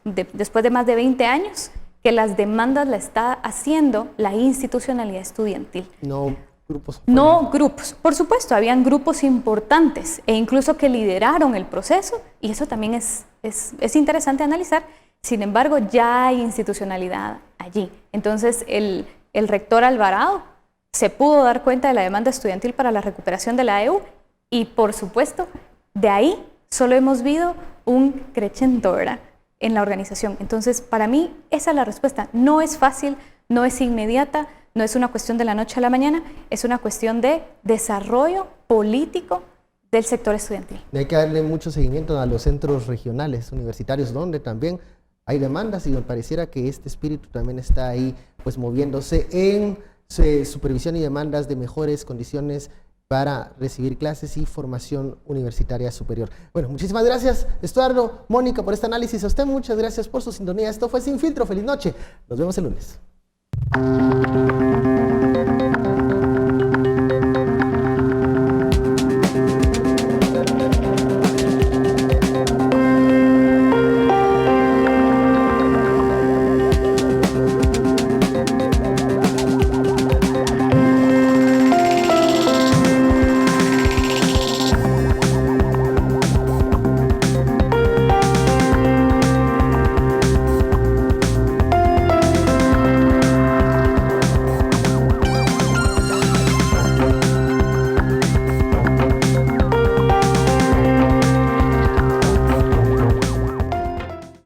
después de más de 20 años, que las demandas la está haciendo la institucionalidad estudiantil. No grupos. No grupos. Por supuesto, habían grupos importantes e incluso que lideraron el proceso, y eso también es interesante analizar. Sin embargo, ya hay institucionalidad allí. Entonces, el rector Alvarado se pudo dar cuenta de la demanda estudiantil para la recuperación de la EU, y por supuesto, de ahí solo hemos visto un crescendo, ¿verdad?, en la organización. Entonces, para mí, esa es la respuesta. No es fácil, no es inmediata, no es una cuestión de la noche a la mañana, es una cuestión de desarrollo político del sector estudiantil. Hay que darle mucho seguimiento a los centros regionales universitarios, donde también hay demandas, y me pareciera que este espíritu también está ahí, pues moviéndose en supervisión y demandas de mejores condiciones para recibir clases y formación universitaria superior. Bueno, muchísimas gracias, Estuardo, Mónica, por este análisis. A usted muchas gracias por su sintonía. Esto fue Sin Filtro. Feliz noche. Nos vemos el lunes.